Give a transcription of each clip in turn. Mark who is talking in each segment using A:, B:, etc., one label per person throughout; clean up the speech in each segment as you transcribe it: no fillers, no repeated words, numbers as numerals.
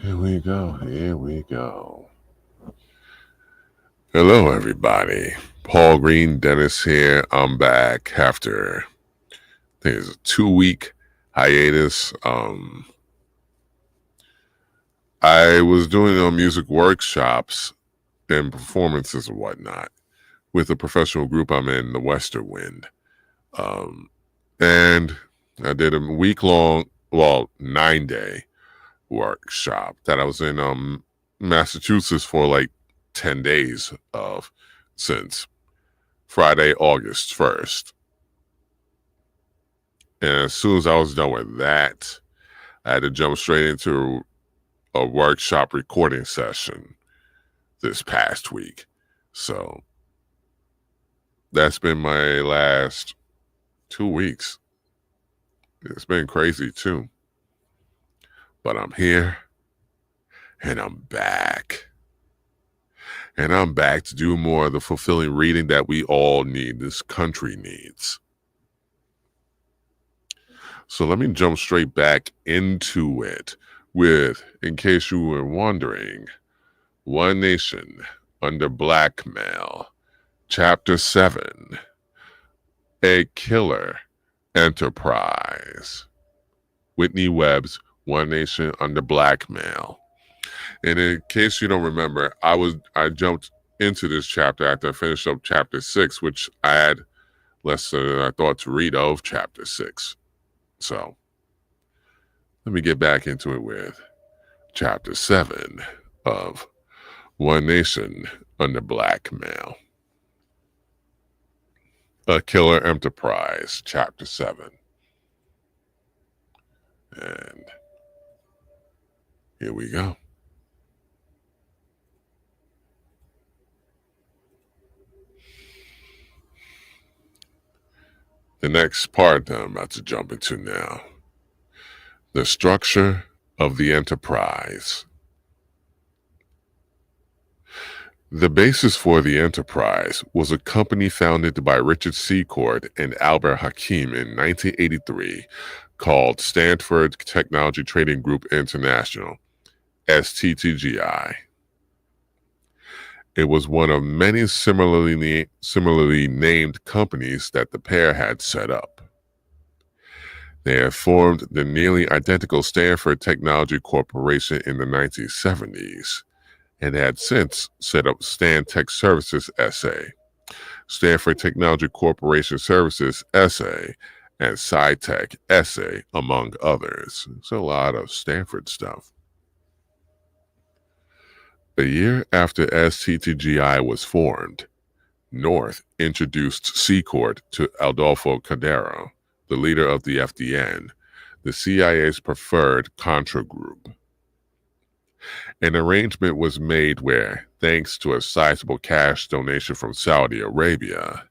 A: Here we go. Here we go. Hello, everybody. Paul Greene-Dennis here. I'm back after there's a 2-week hiatus. I was doing music workshops and performances and whatnot with a professional group I'm in, the Western Wind. And I did a week-long, 9-day workshop that I was in Massachusetts for like 10 days of since Friday, August 1st. And as soon as I was done with that, I had to jump straight into a workshop recording session this past week. So that's been my last 2 weeks. It's been crazy too. But I'm here and I'm back. And I'm back to do more of the fulfilling reading that we all need, this country needs. So let me jump straight back into it with, in case you were wondering, One Nation Under Blackmail, Chapter 7, A Killer Enterprise. Whitney Webb's One Nation Under Blackmail. And in case you don't remember, I jumped into this chapter after I finished up chapter 6, which I had less than I thought to read of chapter 6. So let me get back into it with chapter 7 of One Nation Under Blackmail. A Killer Enterprise, chapter 7. And here we go. The next part that I'm about to jump into now. The structure of the enterprise. The basis for the enterprise was a company founded by Richard Secord and Albert Hakim in 1983 called Stanford Technology Trading Group International, STTGI. It was one of many similarly named companies that the pair had set up. They had formed the nearly identical Stanford Technology Corporation in the 1970s and had since set up Stan Tech Services SA, Stanford Technology Corporation Services SA, and SciTech SA, among others. It's a lot of Stanford stuff. A year after STTGI was formed, North introduced Secord to Adolfo Cordero, the leader of the FDN, the CIA's preferred Contra group. An arrangement was made where, thanks to a sizable cash donation from Saudi Arabia,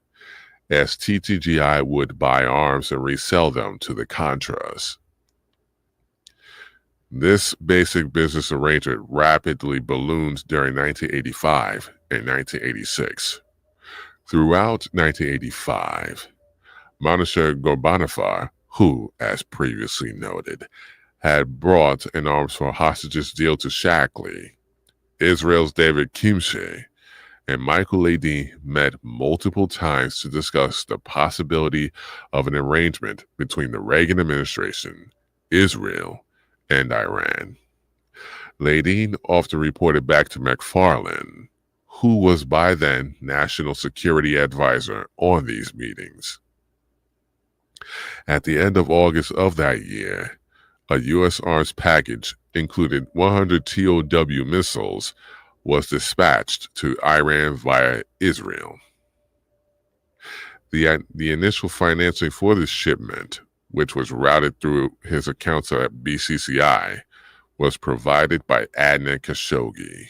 A: STTGI would buy arms and resell them to the Contras. This basic business arrangement rapidly ballooned during 1985 and 1986. Throughout 1985, Manasseh Ghorbanifar, who, as previously noted, had brought an arms for hostages deal to Shackley, Israel's David Kimche, and Michael Ledeen met multiple times to discuss the possibility of an arrangement between the Reagan administration, Israel, and Iran. Ledeen often reported back to McFarlane, who was by then National Security Advisor, on these meetings. At the end of August of that year, a U.S. arms package included 100 TOW missiles was dispatched to Iran via Israel. The initial financing for this shipment, which was routed through his accounts at BCCI, was provided by Adnan Khashoggi.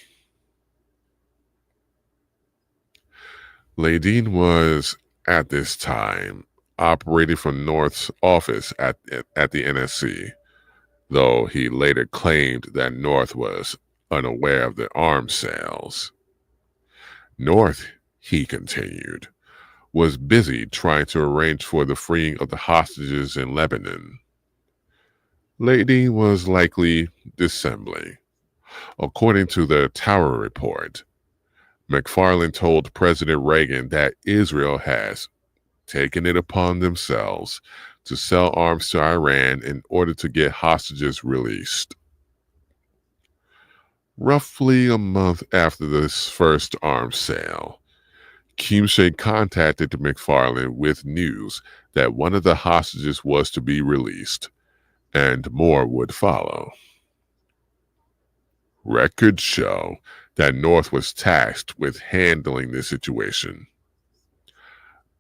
A: Ledeen was, at this time, operating from North's office at the NSC, though he later claimed that North was unaware of the arms sales. North, he continued, was busy trying to arrange for the freeing of the hostages in Lebanon. Ledeen was likely dissembling, According to the Tower Report, McFarlane told President Reagan that Israel has taken it upon themselves to sell arms to Iran in order to get hostages released. Roughly a month after this first arms sale, Kimche contacted McFarlane with news that one of the hostages was to be released, and more would follow. Records show that North was tasked with handling the situation.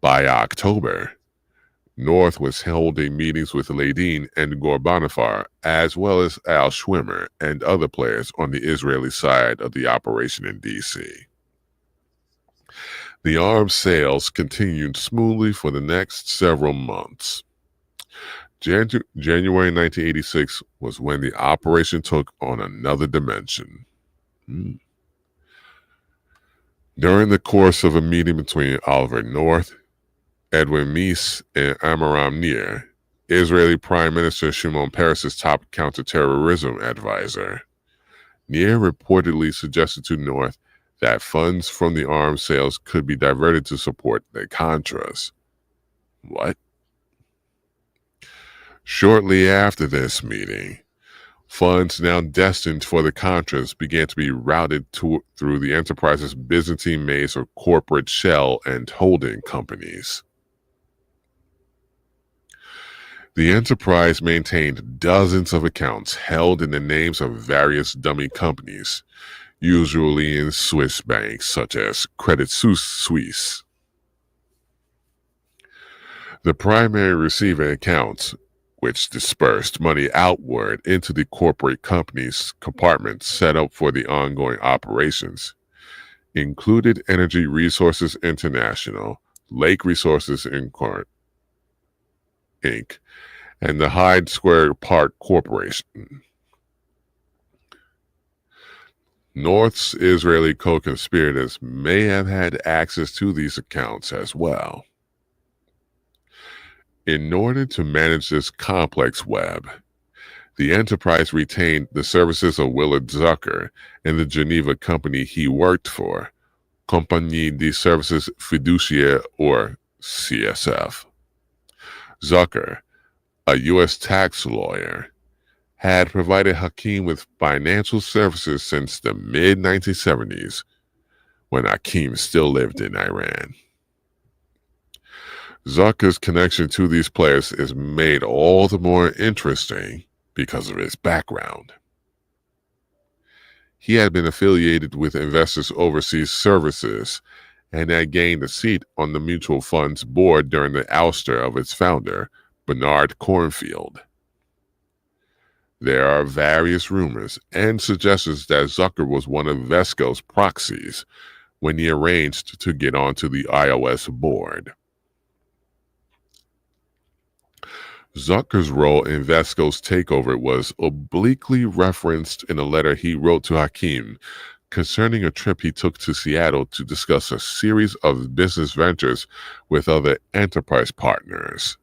A: By October, North was holding meetings with Ladin and Ghorbanifar, as well as Al Schwimmer and other players on the Israeli side of the operation in D.C. The arms sales continued smoothly for the next several months. January 1986 was when the operation took on another dimension. During the course of a meeting between Oliver North, Edwin Meese, and Amram Nir, Israeli Prime Minister Shimon Peres's top counterterrorism advisor, Nir reportedly suggested to North that funds from the arms sales could be diverted to support the Contras. What? Shortly after this meeting, funds now destined for the Contras began to be routed through the enterprise's Byzantine maze of corporate shell and holding companies. The enterprise maintained dozens of accounts held in the names of various dummy companies, usually in Swiss banks such as Credit Suisse. The primary receiving accounts, which dispersed money outward into the corporate companies' compartments set up for the ongoing operations, included Energy Resources International, Lake Resources Inc., and the Hyde Square Park Corporation. North's Israeli co-conspirators may have had access to these accounts as well. In order to manage this complex web, the enterprise retained the services of Willard Zucker and the Geneva company he worked for, Compagnie de Services Fiduciaires, or CSF. Zucker, a U.S. tax lawyer, had provided Hakim with financial services since the mid-1970s, when Hakim still lived in Iran. Zucker's connection to these players is made all the more interesting because of his background. He had been affiliated with Investors Overseas Services and had gained a seat on the mutual fund's board during the ouster of its founder, Bernard Cornfield. There are various rumors and suggestions that Zucker was one of Vesco's proxies when he arranged to get onto the iOS board. Zucker's role in Vesco's takeover was obliquely referenced in a letter he wrote to Hakim concerning a trip he took to Seattle to discuss a series of business ventures with other enterprise partners.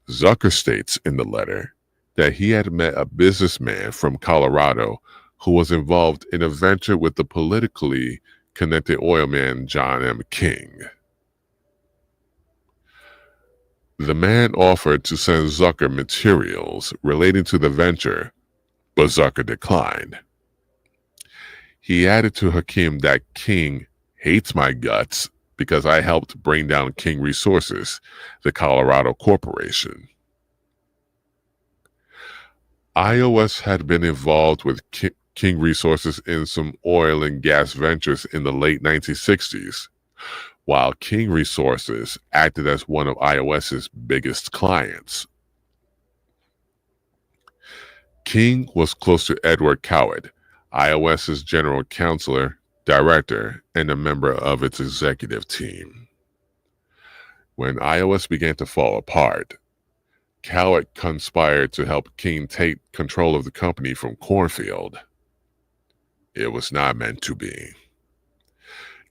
A: Zucker states in the letter that he had met a businessman from Colorado who was involved in a venture with the politically connected oilman John M. King. The man offered to send Zucker materials relating to the venture, but Zucker declined. He added to Hakim that King hates my guts because I helped bring down King Resources, the Colorado corporation. iOS had been involved with King Resources in some oil and gas ventures in the late 1960s, while King Resources acted as one of iOS's biggest clients. King was close to Edward Coward, iOS's general counselor, director, and a member of its executive team. When iOS began to fall apart, Coward conspired to help King take control of the company from Cornfield. It was not meant to be.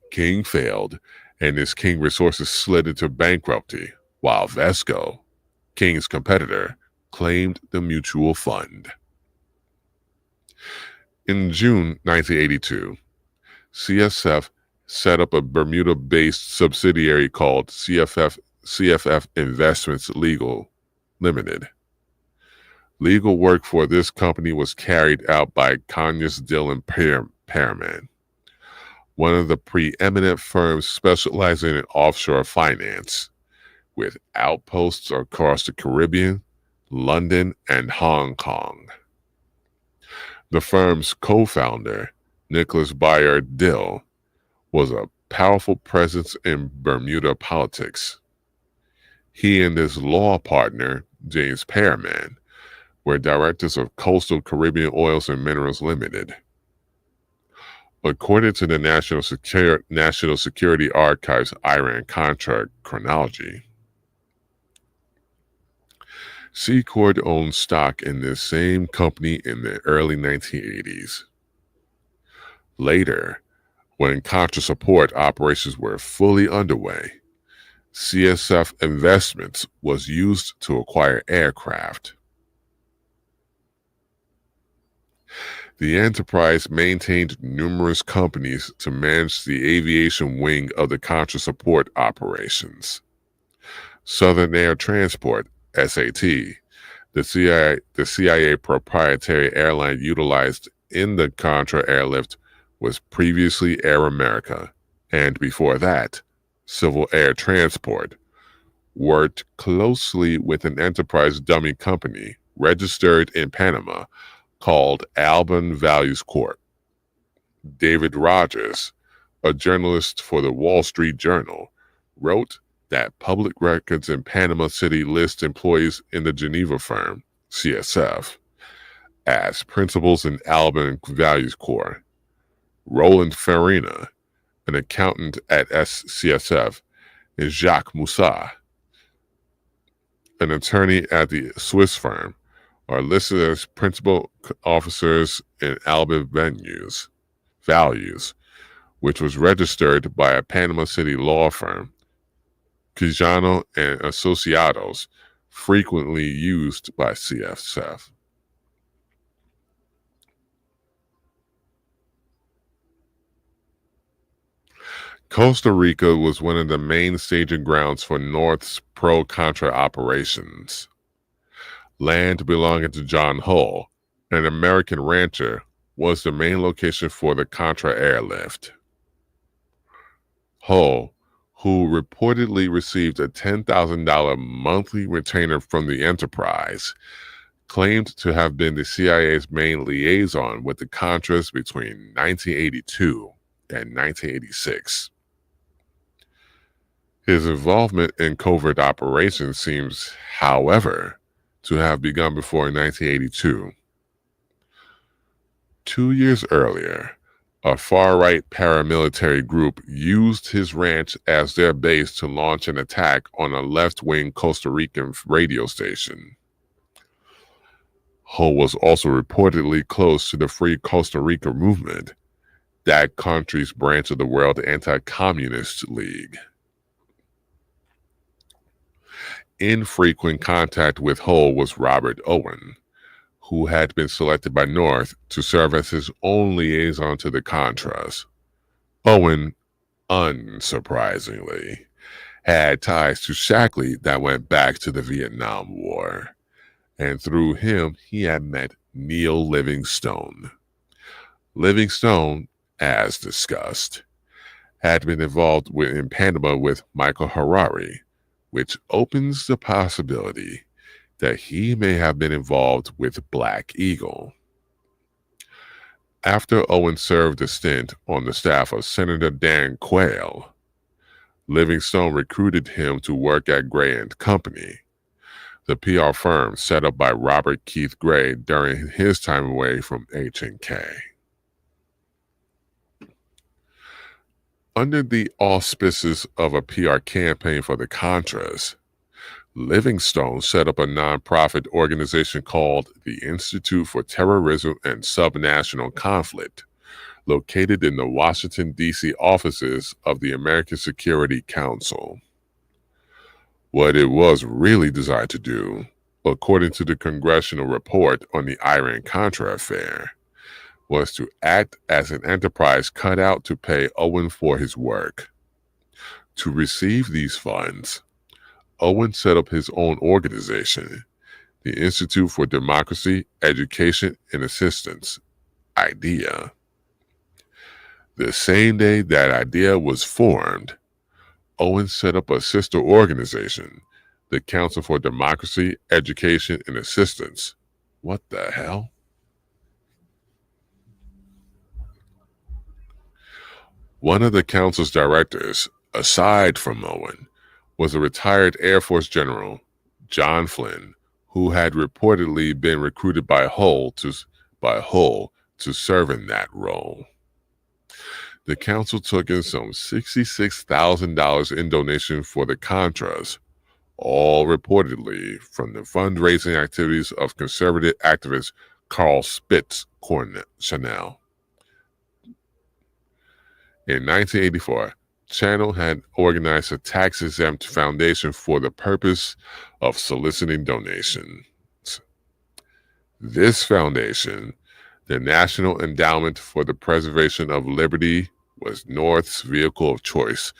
A: King failed, and his King Resources slid into bankruptcy, while Vesco, King's competitor, claimed the mutual fund. In June 1982, CSF set up a Bermuda-based subsidiary called CFF Investments Legal Limited. Legal work for this company was carried out by Conyers Dillon Pearman, one of the preeminent firms specializing in offshore finance, with outposts across the Caribbean, London, and Hong Kong. The firm's co-founder, Nicholas Bayard Dill, was a powerful presence in Bermuda politics. He and his law partner, James Pearman, were directors of Coastal Caribbean Oils and Minerals Limited. According to the National Security Archive's Iran-Contra chronology, Secord owned stock in this same company in the early 1980s. Later, when Contra support operations were fully underway, CSF Investments was used to acquire aircraft. The enterprise maintained numerous companies to manage the aviation wing of the Contra support operations. Southern Air Transport, SAT, the CIA proprietary airline utilized in the Contra airlift, was previously Air America, and before that, Civil Air Transport, worked closely with an enterprise dummy company registered in Panama called Alban Values Corp. David Rogers, a journalist for the Wall Street Journal, wrote that public records in Panama City list employees in the Geneva firm, CSF, as principals in Alban Values Corp. Roland Farina, an accountant at CSF, and Jacques Moussa, an attorney at the Swiss firm, are listed as principal officers in Alban Values, which was registered by a Panama City law firm, Quijano and Asociados, frequently used by CSF. Costa Rica was one of the main staging grounds for North's pro-Contra operations. Land belonging to John Hull, an American rancher, was the main location for the Contra airlift. Hull, who reportedly received a $10,000 monthly retainer from the enterprise, claimed to have been the CIA's main liaison with the Contras between 1982 and 1986. His involvement in covert operations seems, however, to have begun before 1982. 2 years earlier, a far-right paramilitary group used his ranch as their base to launch an attack on a left-wing Costa Rican radio station. Hull was also reportedly close to the Free Costa Rica movement, that country's branch of the World Anti-Communist League. In frequent contact with Hull was Robert Owen, who had been selected by North to serve as his own liaison to the Contras. Owen, unsurprisingly, had ties to Shackley that went back to the Vietnam War, and through him he had met Neil Livingstone. Livingstone, as discussed, had been involved in Panama with Michael Harari, which opens the possibility that he may have been involved with Black Eagle. After Owen served a stint on the staff of Senator Dan Quayle, Livingstone recruited him to work at Gray & Company, the PR firm set up by Robert Keith Gray during his time away from H&K. Under the auspices of a PR campaign for the Contras, Livingstone set up a nonprofit organization called the Institute for Terrorism and Subnational Conflict, located in the Washington, D.C. offices of the American Security Council. What it was really designed to do, according to the congressional report on the Iran-Contra affair, was to act as an enterprise cut out to pay Owen for his work. To receive these funds, Owen set up his own organization, the Institute for Democracy, Education, and Assistance, IDEA. The same day that IDEA was formed, Owen set up a sister organization, the Council for Democracy, Education, and Assistance. What the hell? One of the council's directors, aside from Owen, was a retired Air Force general, John Flynn, who had reportedly been recruited by Hull to serve in that role. The council took in some $66,000 in donation for the Contras, all reportedly from the fundraising activities of conservative activist Carl Chanel. In 1984, Channel had organized a tax-exempt foundation for the purpose of soliciting donations. This foundation, the National Endowment for the Preservation of Liberty, was North's vehicle of choice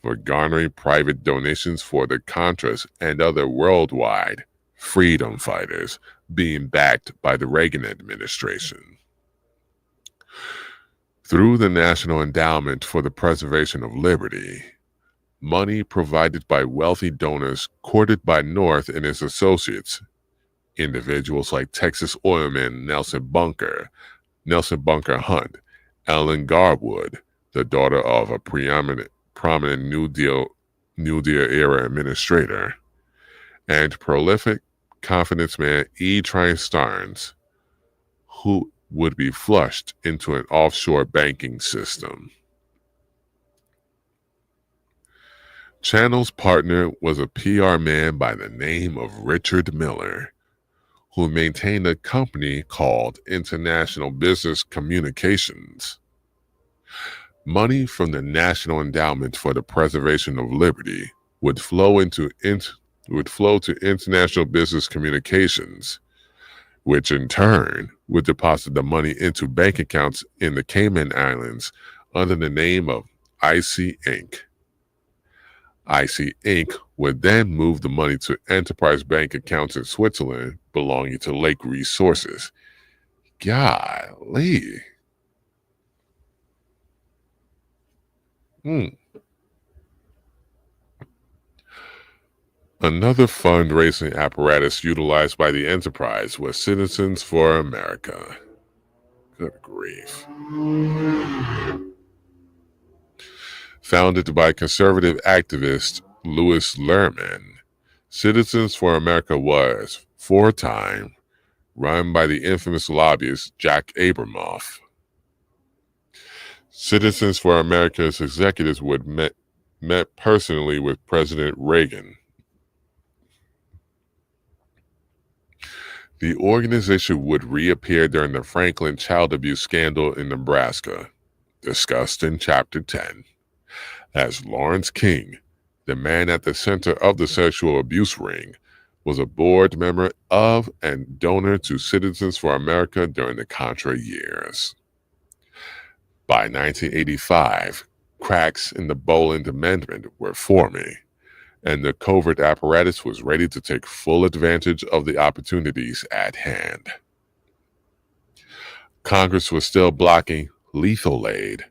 A: for garnering private donations for the Contras and other worldwide freedom fighters being backed by the Reagan administration. Through the National Endowment for the Preservation of Liberty, money provided by wealthy donors courted by North and his associates, individuals like Texas oilman Nelson Bunker Hunt, Ellen Garwood, the daughter of a prominent New Deal era administrator, and prolific confidence man E. Trine Starnes, who would be flushed into an offshore banking system. Channel's partner was a PR man by the name of Richard Miller, who maintained a company called International Business Communications. Money from the National Endowment for the Preservation of Liberty would flow to International Business Communications, which in turn would deposit the money into bank accounts in the Cayman Islands under the name of IC Inc. IC Inc. would then move the money to enterprise bank accounts in Switzerland belonging to Lake Resources. Golly. Another fundraising apparatus utilized by the enterprise was Citizens for America. Good grief. Founded by conservative activist Louis Lerman, Citizens for America was, for a time, run by the infamous lobbyist Jack Abramoff. Citizens for America's executives would met personally with President Reagan. The organization would reappear during the Franklin child abuse scandal in Nebraska, discussed in Chapter 10, as Lawrence King, the man at the center of the sexual abuse ring, was a board member of and donor to Citizens for America during the Contra years. By 1985, cracks in the Boland Amendment were forming, and the covert apparatus was ready to take full advantage of the opportunities at hand. Congress was still blocking lethal aid,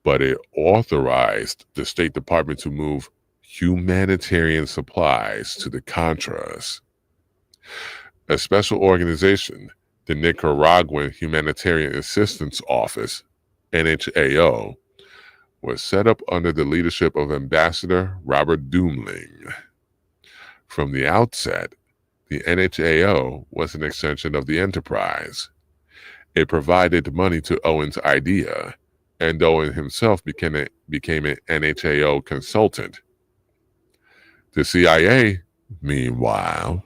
A: but it authorized the State Department to move humanitarian supplies to the Contras. A special organization, the Nicaraguan Humanitarian Assistance Office, NHAO, was set up under the leadership of Ambassador Robert Dumoulin. From the outset, the NHAO was an extension of the enterprise. It provided money to Owen's IDEA, and Owen himself became an NHAO consultant. The CIA, meanwhile,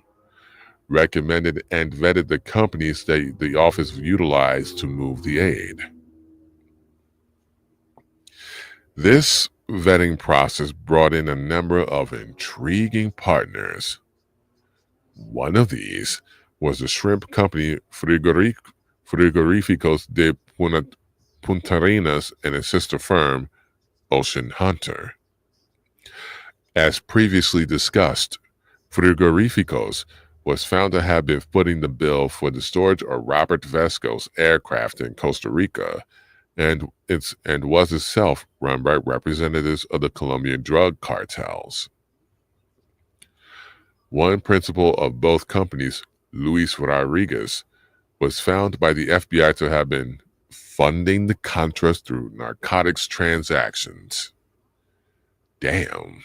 A: recommended and vetted the companies that the office utilized to move the aid. This vetting process brought in a number of intriguing partners. One of these was the shrimp company Frigorífico Frigoríficos de Punta Arenas and its sister firm, Ocean Hunter. As previously discussed, Frigoríficos was found to have been footing the bill for the storage of Robert Vesco's aircraft in Costa Rica, and was itself run by representatives of the Colombian drug cartels. One principal of both companies, Luis Rodriguez, was found by the FBI to have been funding the Contras through narcotics transactions. Damn.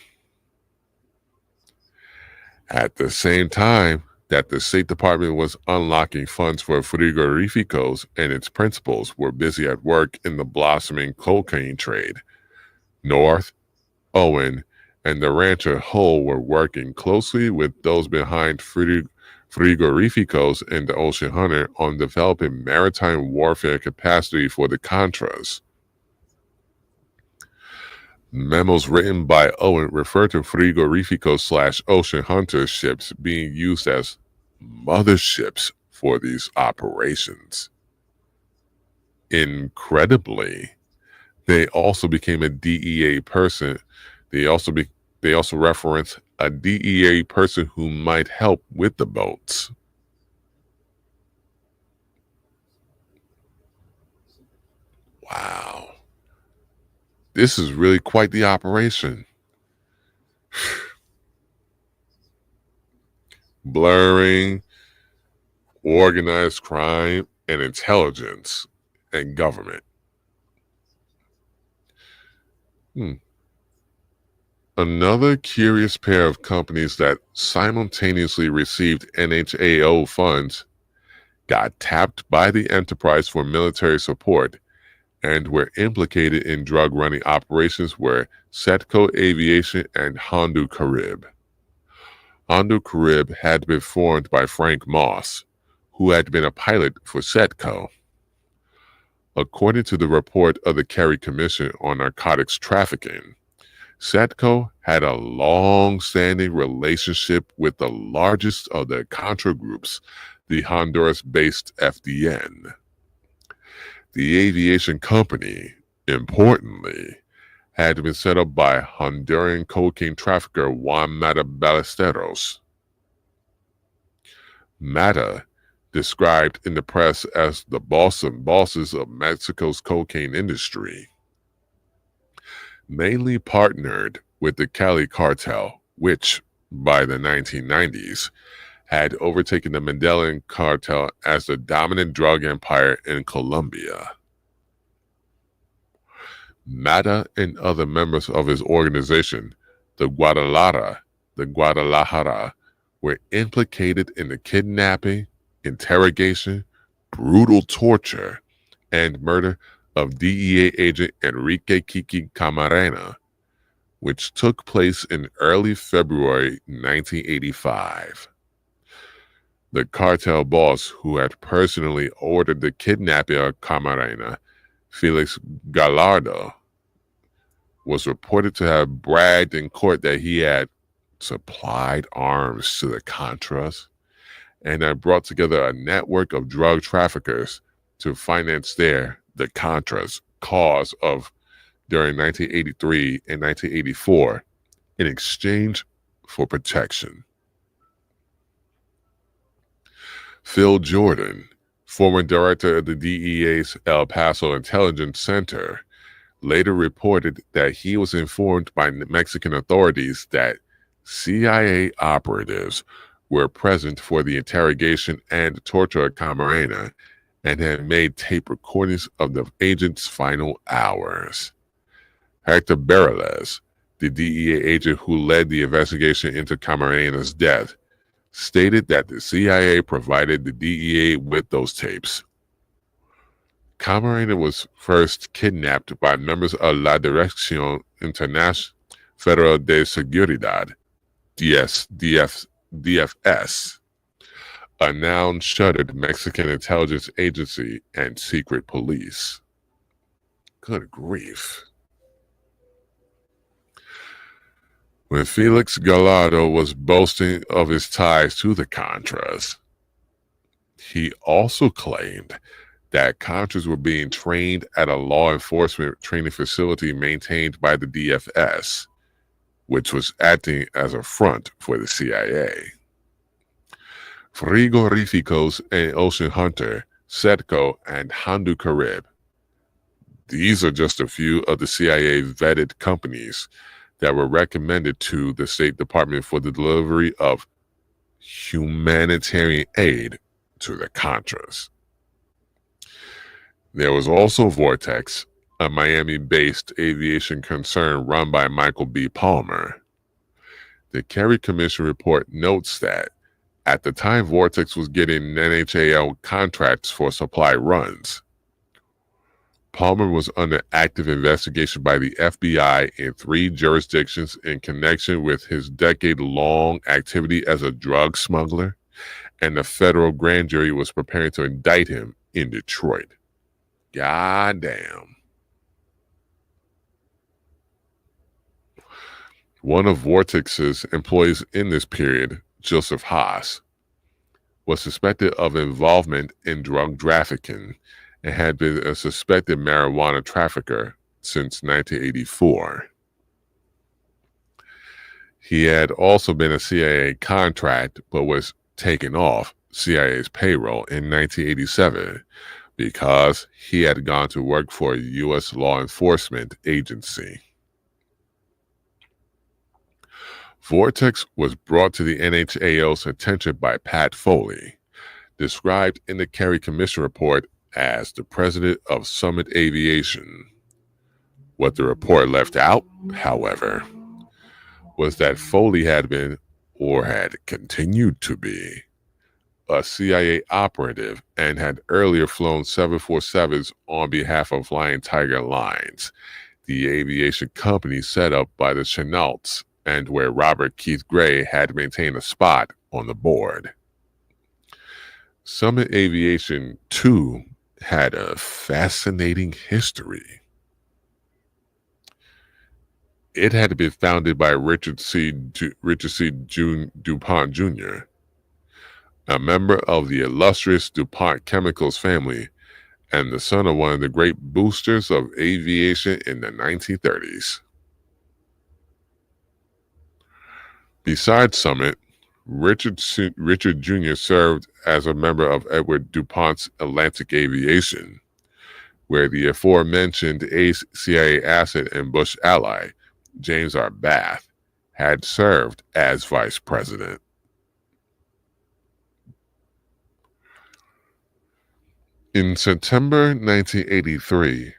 A: At the same time that the State Department was unlocking funds for Frigoríficos and its principals were busy at work in the blossoming cocaine trade, North, Owen, and the rancher Hull were working closely with those behind Frigoríficos and the Ocean Hunter on developing maritime warfare capacity for the Contras. Memos written by Owen refer to Frigoríficos/Ocean Hunter ships being used as motherships for these operations. Incredibly, they also became a DEA person. They also reference a DEA person who might help with the boats. Wow. This is really quite the operation. Blurring organized crime and intelligence and government. Another curious pair of companies that simultaneously received NHAO funds, got tapped by the enterprise for military support, and were implicated in drug running operations were Setco Aviation and Hondu Carib. Hondu Carib had been formed by Frank Moss, who had been a pilot for Setco. According to the report of the Kerry Commission on Narcotics Trafficking, Setco had a long-standing relationship with the largest of the Contra groups, the Honduras-based FDN. The aviation company, importantly, had been set up by Honduran cocaine trafficker Juan Mata Ballesteros. Mata, described in the press as the boss and bosses of Mexico's cocaine industry, mainly partnered with the Cali cartel, which, by the 1990s, had overtaken the Medellin cartel as the dominant drug empire in Colombia. Mata and other members of his organization, the Guadalajara, were implicated in the kidnapping, interrogation, brutal torture, and murder of DEA agent Enrique Kiki Camarena, which took place in early February 1985. The cartel boss who had personally ordered the kidnapping of Camarena, Felix Gallardo, was reported to have bragged in court that he had supplied arms to the Contras and had brought together a network of drug traffickers to finance the Contras' cause of during 1983 and 1984 in exchange for protection. Phil Jordan, former director of the DEA's El Paso Intelligence Center, later reported that he was informed by Mexican authorities that CIA operatives were present for the interrogation and torture of Camarena and had made tape recordings of the agent's final hours. Hector Barrales, the DEA agent who led the investigation into Camarena's death, stated that the CIA provided the DEA with those tapes. Camarena was first kidnapped by members of La Dirección Internacional Federal de Seguridad, DFS, a now-shuttered Mexican intelligence agency and secret police. Good grief. When Felix Gallardo was boasting of his ties to the Contras, he also claimed that Contras were being trained at a law enforcement training facility maintained by the DFS, which was acting as a front for the CIA. Frigorificos and Ocean Hunter, Setco, and Handu Carib. These are just a few of the CIA vetted companies that were recommended to the State Department for the delivery of humanitarian aid to the Contras. There was also Vortex, a Miami-based aviation concern run by Michael B. Palmer. The Kerry Commission report notes that at the time Vortex was getting NHAL contracts for supply runs, Palmer was under active investigation by the FBI in 3 jurisdictions in connection with his decade-long activity as a drug smuggler, and the federal grand jury was preparing to indict him in Detroit. Goddamn. One of Vortex's employees in this period, Joseph Haas, was suspected of involvement in drug trafficking and had been a suspected marijuana trafficker since 1984. He had also been a CIA contract but was taken off CIA's payroll in 1987 because he had gone to work for a U.S. law enforcement agency. Vortex was brought to the NHAL's attention by Pat Foley, described in the Kerry Commission report as the president of Summit Aviation. What the report left out, however, was that Foley had been, or had continued to be, a CIA operative and had earlier flown 747s on behalf of Flying Tiger Lines, the aviation company set up by the Chennaults and where Robert Keith Gray had maintained a spot on the board. Summit Aviation, too, had a fascinating history. It had been founded by Richard C. DuPont Jr., a member of the illustrious DuPont Chemicals family and the son of one of the great boosters of aviation in the 1930s. Besides Summit, Richard Jr. served as a member of Edward DuPont's Atlantic Aviation, where the aforementioned CIA asset and Bush ally, James R. Bath, had served as vice president. In September 1983,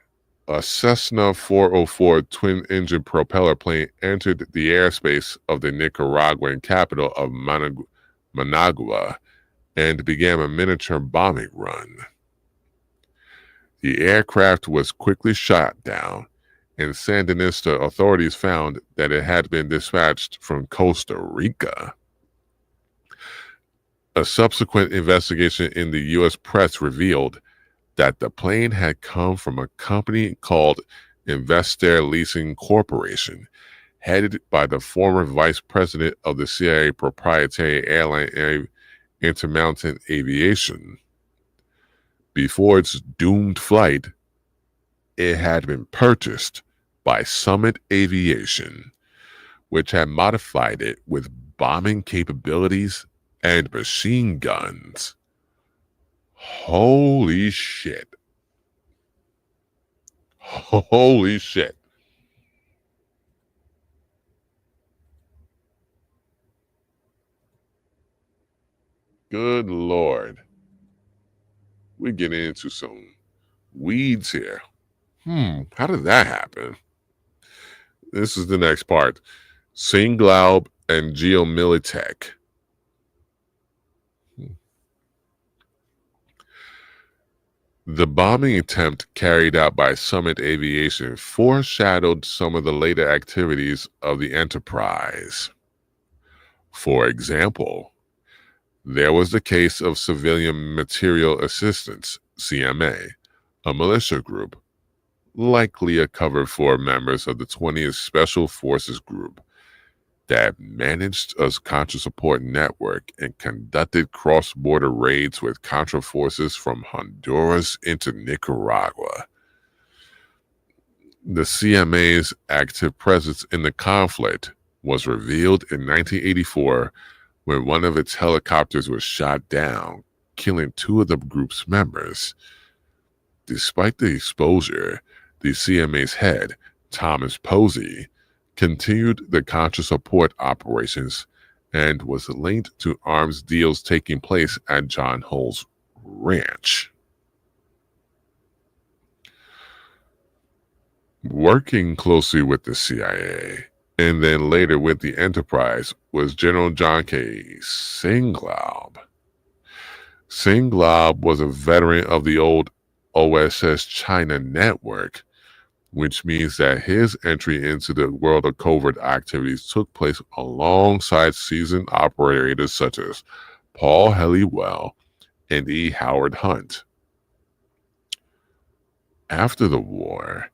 A: a Cessna 404 twin-engine propeller plane entered the airspace of the Nicaraguan capital of Managua and began a miniature bombing run. The aircraft was quickly shot down, and Sandinista authorities found that it had been dispatched from Costa Rica. A subsequent investigation in the U.S. press revealed that the plane had come from a company called Investair Leasing Corporation, headed by the former vice president of the CIA proprietary airline Intermountain Aviation. Before its doomed flight, it had been purchased by Summit Aviation, which had modified it with bombing capabilities and machine guns. Holy shit. Holy shit. Good Lord. We're getting into some weeds here. How did that happen? This is the next part. Singlaub and Geomilitech. The bombing attempt carried out by Summit Aviation foreshadowed some of the later activities of the enterprise. For example, there was the case of Civilian Material Assistance, CMA, a militia group, likely a cover for members of the 20th Special Forces Group, that managed a Contra support network and conducted cross-border raids with Contra forces from Honduras into Nicaragua. The CMA's active presence in the conflict was revealed in 1984 when one of its helicopters was shot down, killing two of the group's members. Despite the exposure, the CMA's head, Thomas Posey, continued the Contra support operations and was linked to arms deals taking place at John Hull's ranch. Working closely with the CIA, and then later with the Enterprise, was General John K. Singlaub. Singlaub was a veteran of the old OSS China network, which means that his entry into the world of covert activities took place alongside seasoned operators such as Paul Helliwell and E. Howard Hunt. After the war,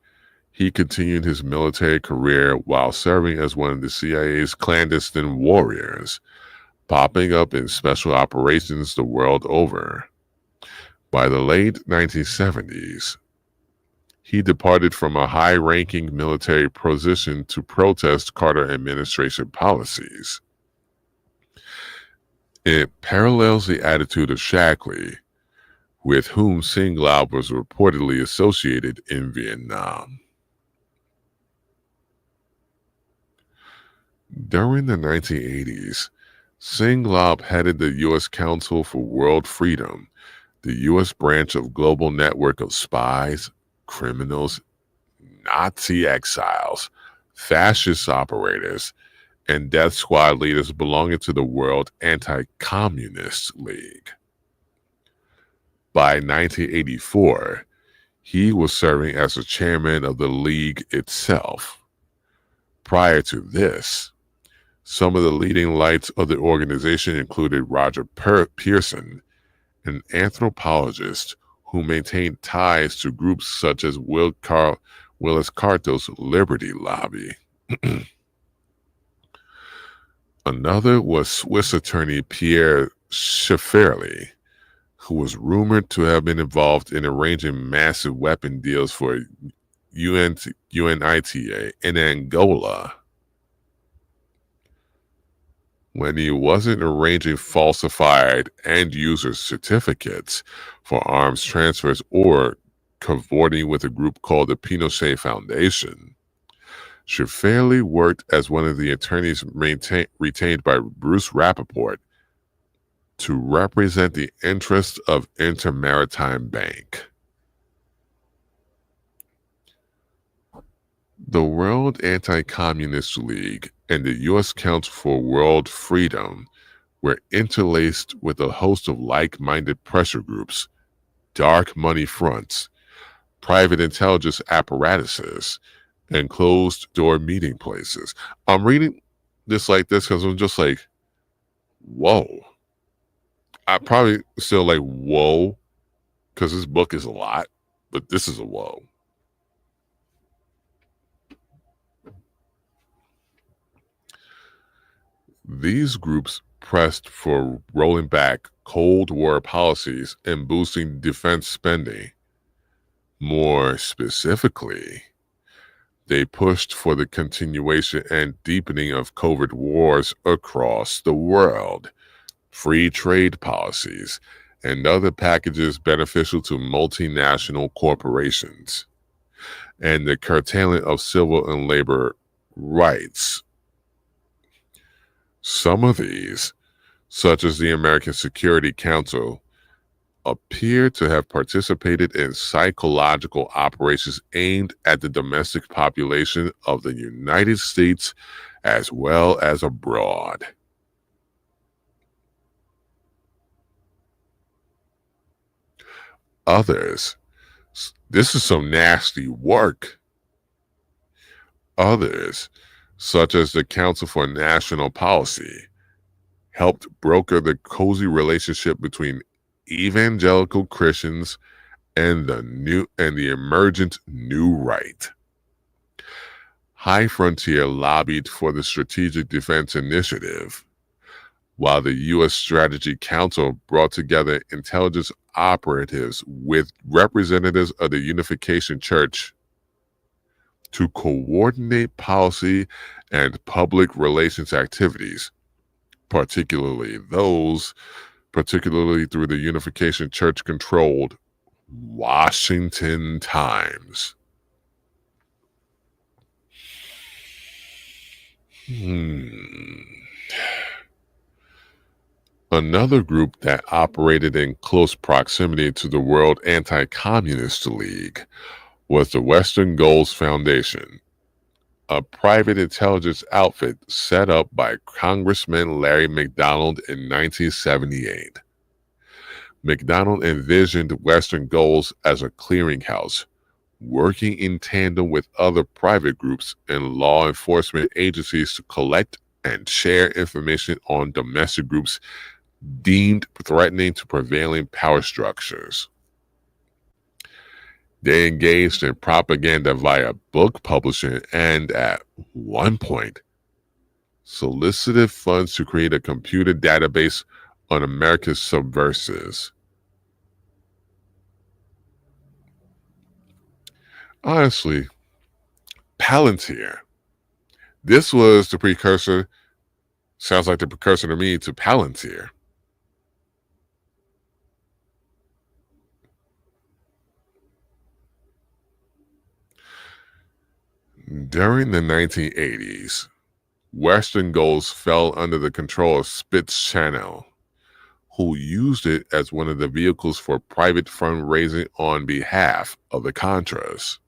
A: he continued his military career while serving as one of the CIA's clandestine warriors, popping up in special operations the world over. By the late 1970s, he departed from a high-ranking military position to protest Carter administration policies. It parallels the attitude of Shackley, with whom Singlaub was reportedly associated in Vietnam. During the 1980s, Singlaub headed the U.S. Council for World Freedom, the U.S. branch of global network of spies, criminals, Nazi exiles, fascist operators, and death squad leaders belonging to the World Anti-Communist League. By 1984, he was serving as the chairman of the league itself. Prior to this, some of the leading lights of the organization included Roger Pearson, an anthropologist who maintained ties to groups such as Willis Carto's Liberty Lobby. Another was Swiss attorney Pierre Schifferli, who was rumored to have been involved in arranging massive weapon deals for UNITA in Angola. When he wasn't arranging falsified end-user certificates for arms transfers or cavorting with a group called the Pinochet Foundation, Schifferli worked as one of the attorneys retained by Bruce Rappaport to represent the interests of Intermaritime Bank. The World Anti-Communist League and the U.S. Council for World Freedom were interlaced with a host of like-minded pressure groups, dark money fronts, private intelligence apparatuses, and closed-door meeting places. I'm reading this like this because I'm just like, whoa. I probably still like, whoa, because this book is a lot, but this is a whoa. These groups pressed for rolling back Cold War policies and boosting defense spending. More specifically, they pushed for the continuation and deepening of covert wars across the world, free trade policies, and other packages beneficial to multinational corporations, and the curtailing of civil and labor rights. Some of these, such as the American Security Council, appear to have participated in psychological operations aimed at the domestic population of the United States as well as abroad. Others, this is some nasty work. Others, such as the Council for National Policy, helped broker the cozy relationship between evangelical Christians and the emergent New Right. High Frontier lobbied for the Strategic Defense Initiative, while the U.S. Strategy Council brought together intelligence operatives with representatives of the Unification Church to coordinate policy and public relations activities, particularly through the Unification Church controlled Washington Times. Another group that operated in close proximity to the World Anti-Communist League was the Western Goals Foundation, a private intelligence outfit set up by Congressman Larry McDonald in 1978. McDonald envisioned Western Goals as a clearinghouse, working in tandem with other private groups and law enforcement agencies to collect and share information on domestic groups deemed threatening to prevailing power structures. They engaged in propaganda via book publishing and, at one point, solicited funds to create a computer database on America's subversives. Honestly, Palantir. This was the precursor, sounds like the precursor to me, to Palantir. During the 1980s, Western Goals fell under the control of Spitz Channel, who used it as one of the vehicles for private fundraising on behalf of the Contras.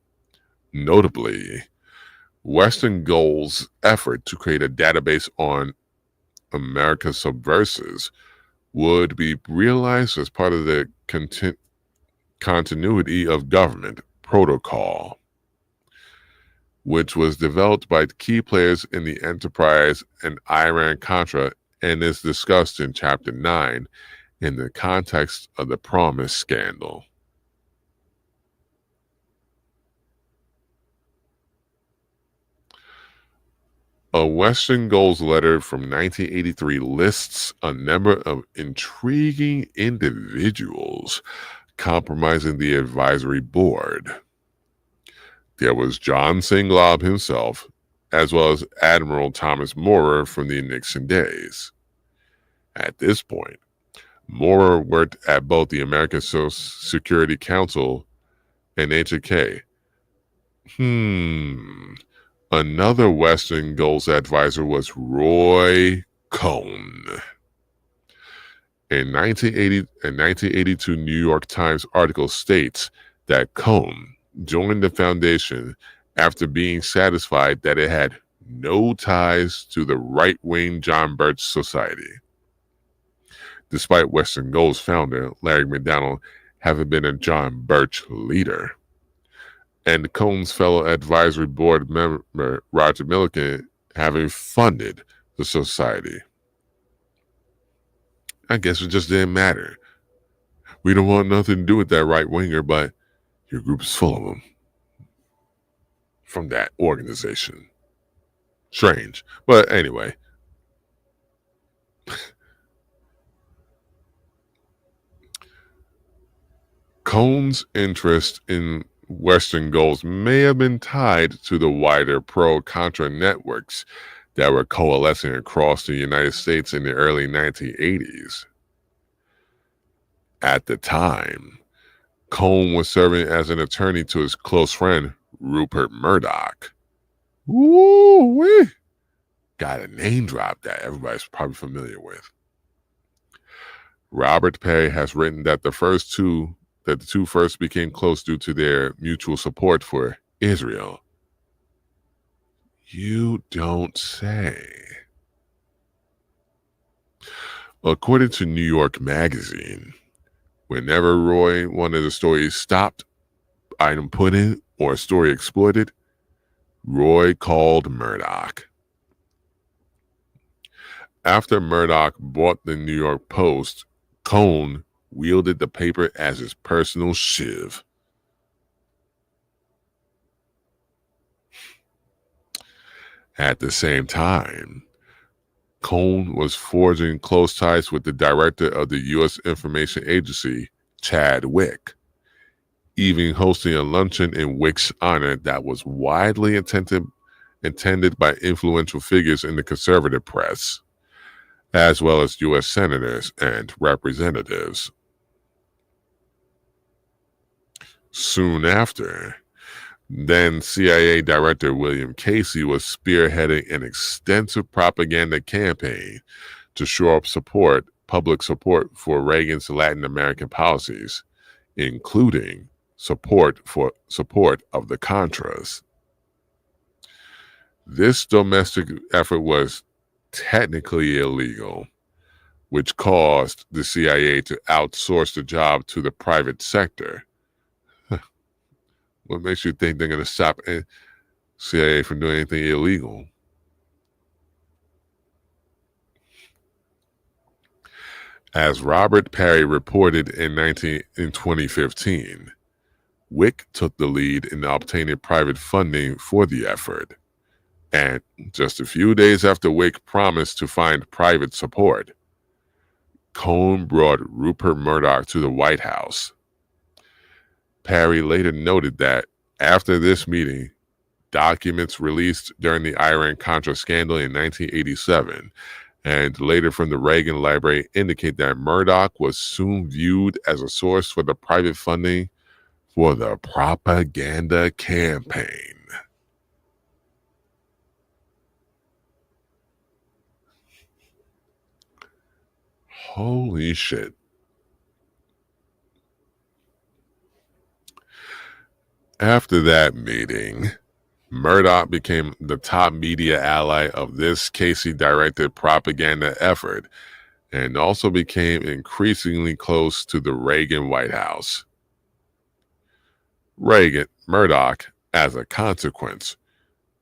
A: Notably, Western Goals' effort to create a database on America's subversives would be realized as part of the continuity of government protocol, which was developed by key players in the enterprise and Iran-Contra and is discussed in Chapter 9 in the context of the Promise scandal. A Western Goals letter from 1983 lists a number of intriguing individuals compromising the advisory board. There was John Singlob himself, as well as Admiral Thomas Moorer from the Nixon days. At this point, Moorer worked at both the American Social Security Council and HK. Another Western Goals advisor was Roy Cohn. A 1982 New York Times article states that Cohn joined the foundation after being satisfied that it had no ties to the right-wing John Birch Society, despite Western Goals founder Larry McDonald having been a John Birch leader, and Cohn's fellow advisory board member Roger Milliken having funded the society. I guess it just didn't matter. We don't want nothing to do with that right-winger, but your group is full of them from that organization. Strange. But anyway. Cohn's interest in Western Goals may have been tied to the wider pro-Contra networks that were coalescing across the United States in the early 1980s. At the time, Cohn was serving as an attorney to his close friend, Rupert Murdoch. Woo-wee! Got a name drop that everybody's probably familiar with. Robert Perry has written that the two first became close due to their mutual support for Israel. You don't say. According to New York Magazine, whenever Roy wanted a story stopped, item put in, or a story exploited, Roy called Murdoch. After Murdoch bought the New York Post, Cohn wielded the paper as his personal shiv. At the same time, Cohn was forging close ties with the director of the U.S. Information Agency, Chad Wick, even hosting a luncheon in Wick's honor that was widely attended by influential figures in the conservative press, as well as U.S. senators and representatives. Soon after, then CIA Director William Casey was spearheading an extensive propaganda campaign to shore up public support for Reagan's Latin American policies, including support of the Contras. This domestic effort was technically illegal, which caused the CIA to outsource the job to the private sector. What makes you think they're going to stop CIA from doing anything illegal? As Robert Perry reported in 2015, Wick took the lead in obtaining private funding for the effort. And just a few days after Wick promised to find private support, Cohn brought Rupert Murdoch to the White House. Perry later noted that after this meeting, documents released during the Iran-Contra scandal in 1987 and later from the Reagan Library indicate that Murdoch was soon viewed as a source for the private funding for the propaganda campaign. Holy shit. After that meeting, Murdoch became the top media ally of this Casey-directed propaganda effort and also became increasingly close to the Reagan White House. Murdoch, as a consequence,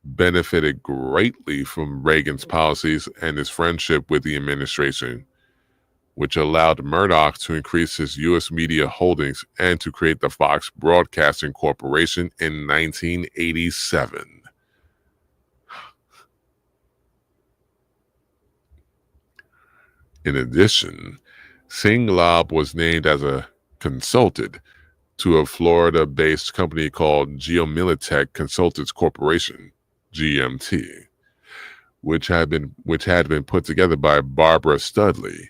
A: benefited greatly from Reagan's policies and his friendship with the administration, which allowed Murdoch to increase his U.S. media holdings and to create the Fox Broadcasting Corporation in 1987. In addition, Singlab was named as a consultant to a Florida-based company called Geomilitech Consultants Corporation, GMT, which had been put together by Barbara Studley,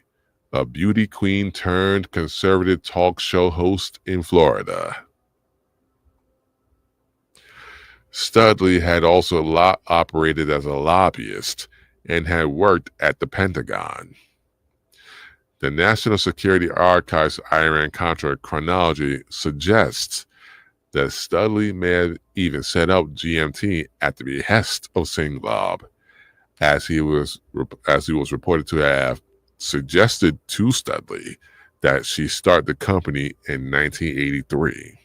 A: a beauty queen turned conservative talk show host in Florida. Studley had also operated as a lobbyist and had worked at the Pentagon. The National Security Archive's Iran-Contra chronology suggests that Studley may have even set up GMT at the behest of Singlab, as he was reported to have suggested to Studley that she start the company in 1983.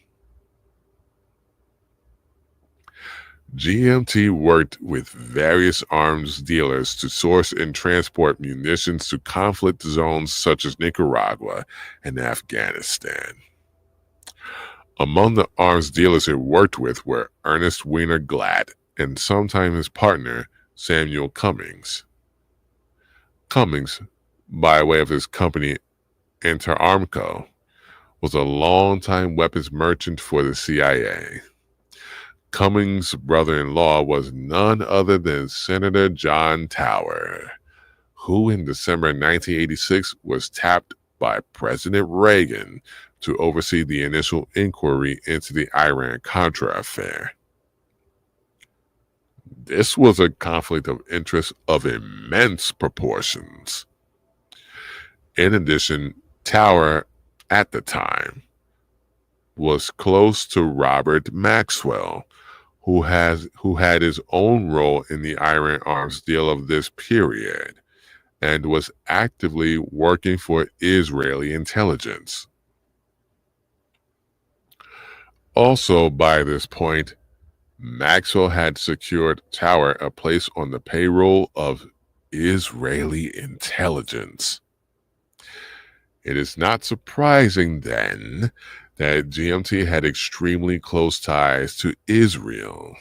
A: GMT worked with various arms dealers to source and transport munitions to conflict zones such as Nicaragua and Afghanistan. Among the arms dealers it worked with were Ernest Weiner Glatt and sometime his partner, Samuel Cummings. Cummings, by way of his company Interarmco, was a longtime weapons merchant for the CIA. Cummings' brother-in-law was none other than Senator John Tower, who in December 1986 was tapped by President Reagan to oversee the initial inquiry into the Iran-Contra affair. This was a conflict of interest of immense proportions. In addition, Tower, at the time, was close to Robert Maxwell, who had his own role in the Iran arms deal of this period and was actively working for Israeli intelligence. Also, by this point, Maxwell had secured Tower a place on the payroll of Israeli intelligence. It is not surprising, then, that GMT had extremely close ties to Israel.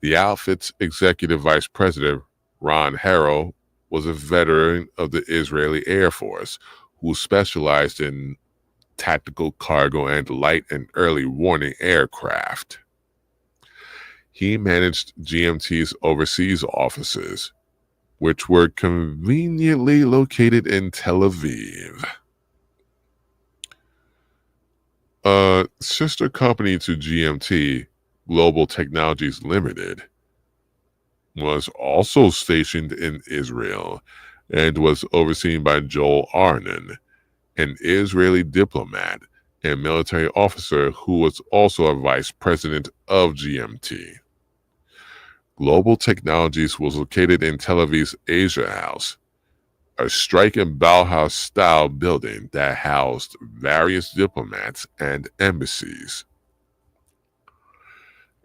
A: The outfit's executive vice president, Ron Harrow, was a veteran of the Israeli Air Force who specialized in tactical cargo and light and early warning aircraft. He managed GMT's overseas offices, which were conveniently located in Tel Aviv. A sister company to GMT, Global Technologies Limited, was also stationed in Israel and was overseen by Joel Arnon, an Israeli diplomat and military officer who was also a vice president of GMT. Global Technologies was located in Tel Aviv's Asia House, a striking Bauhaus-style building that housed various diplomats and embassies.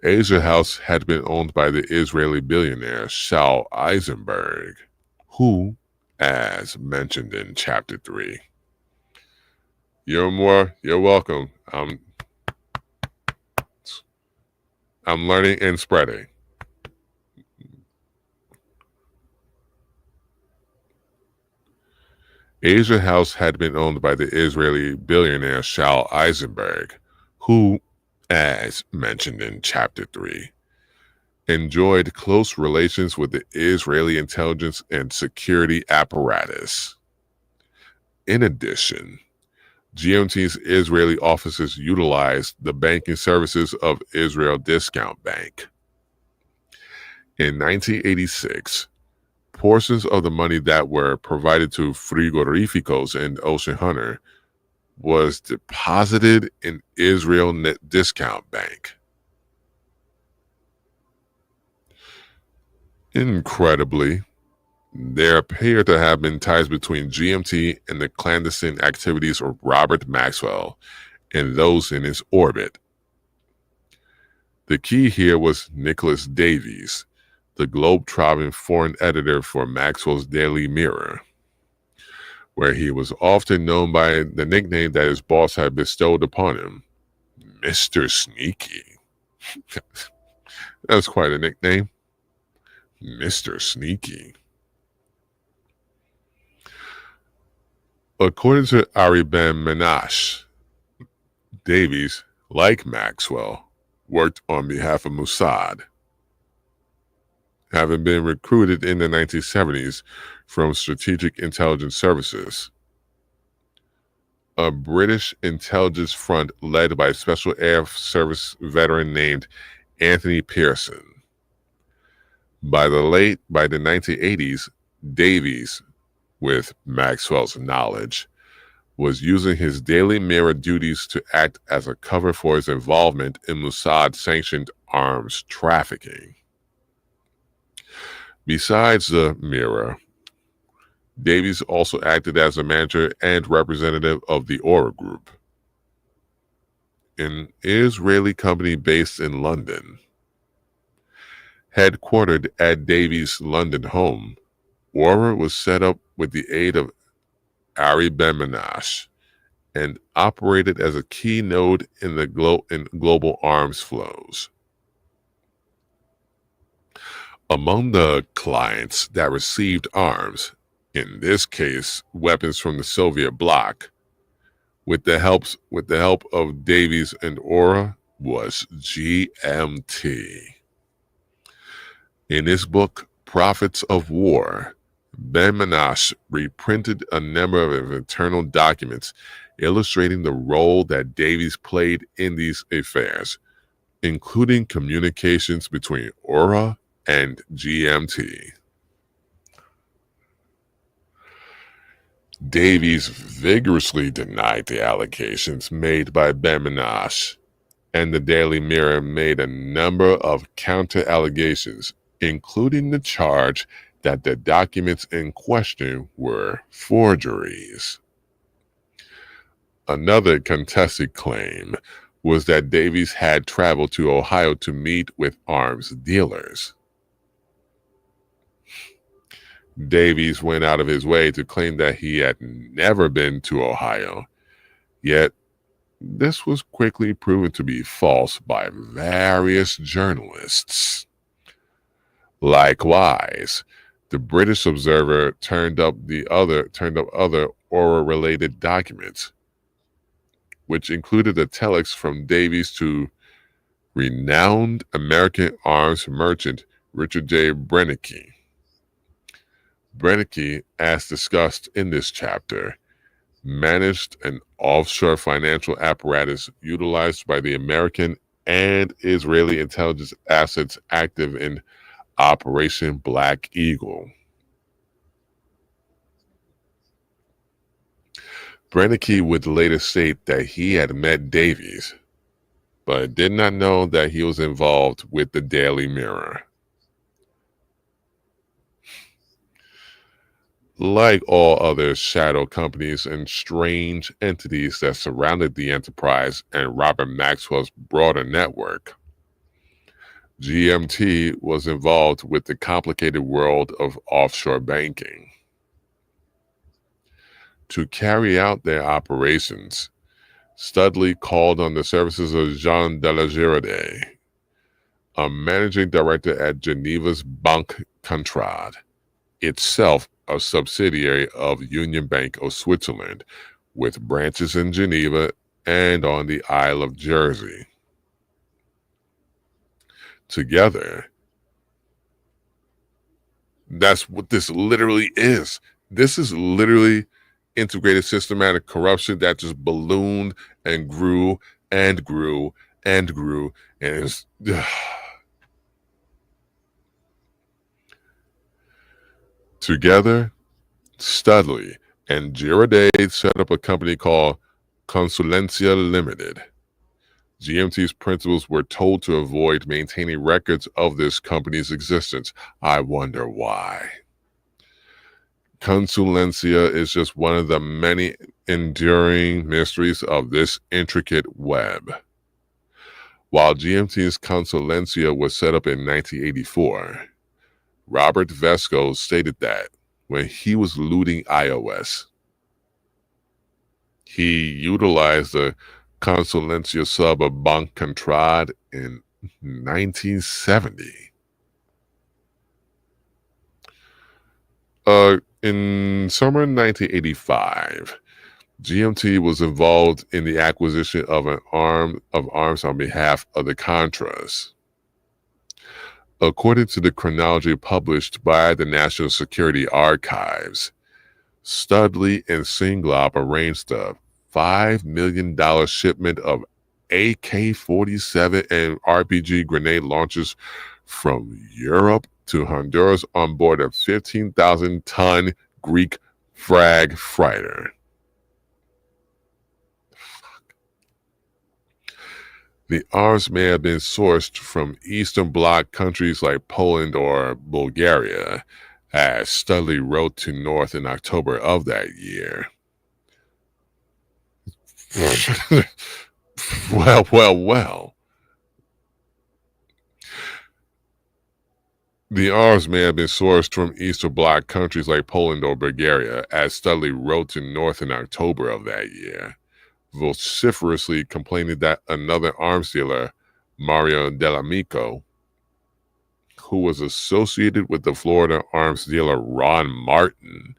A: Asia House had been owned by the Israeli billionaire Shaul Eisenberg, who, as mentioned in Chapter 3, you're welcome. I'm learning and spreading. Asia House had been owned by the Israeli billionaire Shaul Eisenberg, who, as mentioned in Chapter 3, enjoyed close relations with the Israeli intelligence and security apparatus. In addition, GMT's Israeli offices utilized the banking services of Israel Discount Bank. In 1986, portions of the money that were provided to Frigorificos and Ocean Hunter was deposited in Israel Net Discount Bank. Incredibly, there appear to have been ties between GMT and the clandestine activities of Robert Maxwell and those in his orbit. The key here was Nicholas Davies, the globe-trotting foreign editor for Maxwell's Daily Mirror, where he was often known by the nickname that his boss had bestowed upon him, Mr. Sneaky. That's quite a nickname. Mr. Sneaky. According to Ari Ben Menash, Davies, like Maxwell, worked on behalf of Mossad, having been recruited in the 1970s from Strategic Intelligence Services, a British intelligence front led by Special Air Service veteran named Anthony Pearson. By the 1980s, Davies, with Maxwell's knowledge, was using his Daily Mirror duties to act as a cover for his involvement in Mossad-sanctioned arms trafficking. Besides the Mirror, Davies also acted as a manager and representative of the Aura Group, an Israeli company based in London. Headquartered at Davies' London home, Aura was set up with the aid of Ari Ben Menash and operated as a key node in the global arms flows. Among the clients that received arms, in this case weapons from the Soviet bloc, with the help of Davies and Aura, was GMT. In his book, Prophets of War, Ben Menash reprinted a number of internal documents illustrating the role that Davies played in these affairs, including communications between Aura and GMT. Davies vigorously denied the allegations made by Ben Menash, and the Daily Mirror made a number of counter-allegations, including the charge that the documents in question were forgeries. Another contested claim was that Davies had traveled to Ohio to meet with arms dealers. Davies went out of his way to claim that he had never been to Ohio, yet this was quickly proven to be false by various journalists. Likewise, the British observer turned up other Aura-related documents, which included a telex from Davies to renowned American arms merchant Richard J. Brennecke. Brennecke, as discussed in this chapter, managed an offshore financial apparatus utilized by the American and Israeli intelligence assets active in Operation Black Eagle. Brennecke would later state that he had met Davies, but did not know that he was involved with the Daily Mirror. Like all other shadow companies and strange entities that surrounded the enterprise and Robert Maxwell's broader network, GMT was involved with the complicated world of offshore banking. To carry out their operations, Studley called on the services of Jean de la Girardet, a managing director at Geneva's Banque Contrade, itself a subsidiary of Union Bank of Switzerland, with branches in Geneva and on the Isle of Jersey. Together, that's what this literally is. This is literally integrated systematic corruption that just ballooned and grew and grew and grew, and it's together, Studley and Girardet set up a company called Consulencia Limited. GMT's principals were told to avoid maintaining records of this company's existence. I wonder why. Consulencia is just one of the many enduring mysteries of this intricate web. While GMT's Consulencia was set up in 1984, Robert Vesco stated that when he was looting iOS, he utilized the Consulencia sub of Banque Contrade in 1970. In summer 1985, GMT was involved in the acquisition of arms on behalf of the Contras. According to the chronology published by the National Security Archives, Studley and Singlop arranged a $5 million shipment of AK-47 and RPG grenade launchers from Europe to Honduras on board a 15,000-ton Greek frag freighter. The arms may have been sourced from Eastern Bloc countries like Poland or Bulgaria, as Studley wrote to North in October of that year. Well. The arms may have been sourced from Eastern Bloc countries like Poland or Bulgaria, as Studley wrote to North in October of that year, vociferously complaining that another arms dealer, Mario Dell'Amico, who was associated with the Florida arms dealer Ron Martin,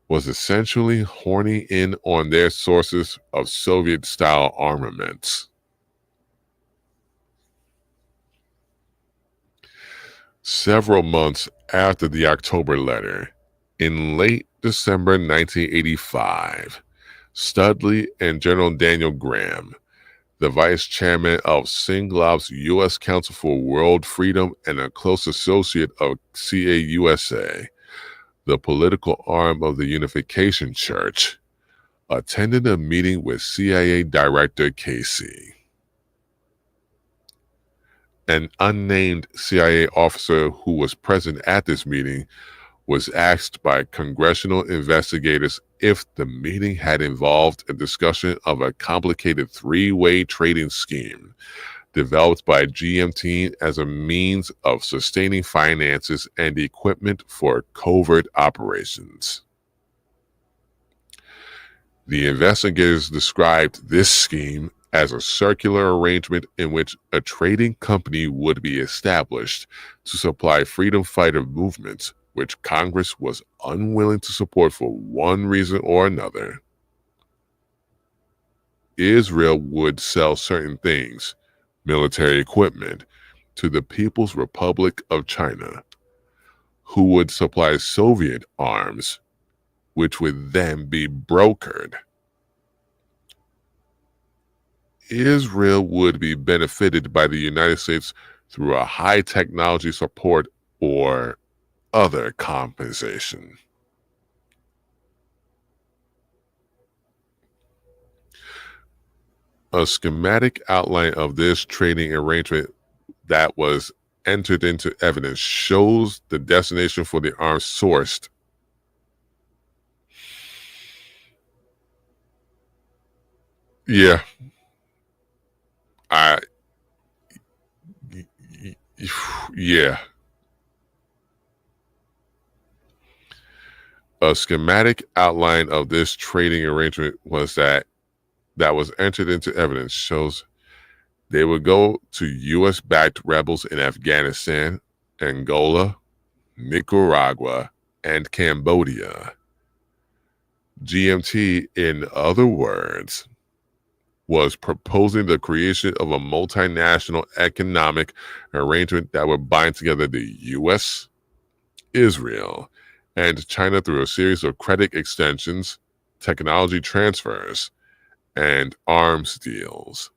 A: was essentially horning in on their sources of Soviet-style armaments. Several months after the October letter, in late December 1985, Studley and General Daniel Graham, the vice chairman of Singlop's U.S. Council for World Freedom and a close associate of CAUSA, the political arm of the Unification Church, attended a meeting with CIA Director Casey. An unnamed CIA officer who was present at this meeting was asked by congressional investigators if the meeting had involved a discussion of a complicated three-way trading scheme developed by GMT as a means of sustaining finances and equipment for covert operations. The investigators described this scheme as a circular arrangement in which a trading company would be established to supply freedom fighter movements, which Congress was unwilling to support for one reason or another. Israel would sell certain things, military equipment, to the People's Republic of China, who would supply Soviet arms, which would then be brokered. Israel would be benefited by the United States through a high technology support or other compensation. A schematic outline of this trading arrangement that was entered into evidence shows the destination for the arms sourced. Yeah, I, yeah. A schematic outline of this trading arrangement that was entered into evidence shows they would go to U.S.-backed rebels in Afghanistan, Angola, Nicaragua, and Cambodia. GMT, in other words, was proposing the creation of a multinational economic arrangement that would bind together the U.S., Israel, and China through a series of credit extensions, technology transfers, and arms deals.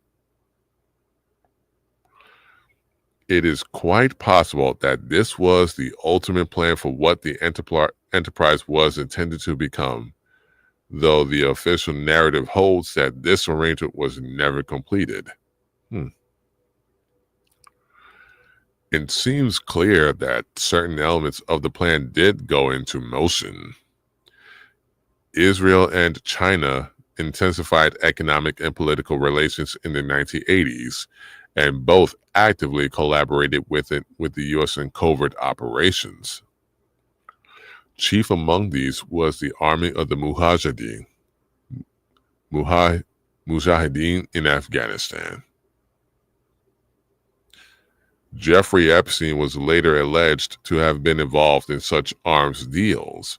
A: It is quite possible that this was the ultimate plan for what the enterprise was intended to become, though the official narrative holds that this arrangement was never completed. It seems clear that certain elements of the plan did go into motion. Israel and China intensified economic and political relations in the 1980s, and both actively collaborated with the U.S. in covert operations. Chief among these was the Army of the Mujahideen in Afghanistan. Jeffrey Epstein was later alleged to have been involved in such arms deals,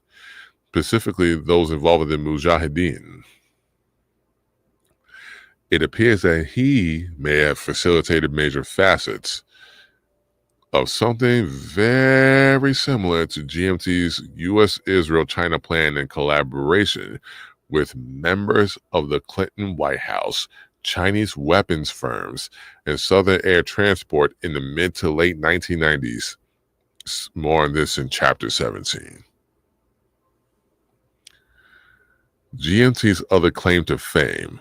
A: specifically those involving the Mujahideen. It appears that he may have facilitated major facets of something very similar to GMT's U.S.-Israel-China plan in collaboration with members of the Clinton White House, Chinese weapons firms, and Southern Air Transport in the mid to late 1990s. More on this in Chapter 17. GMT's other claim to fame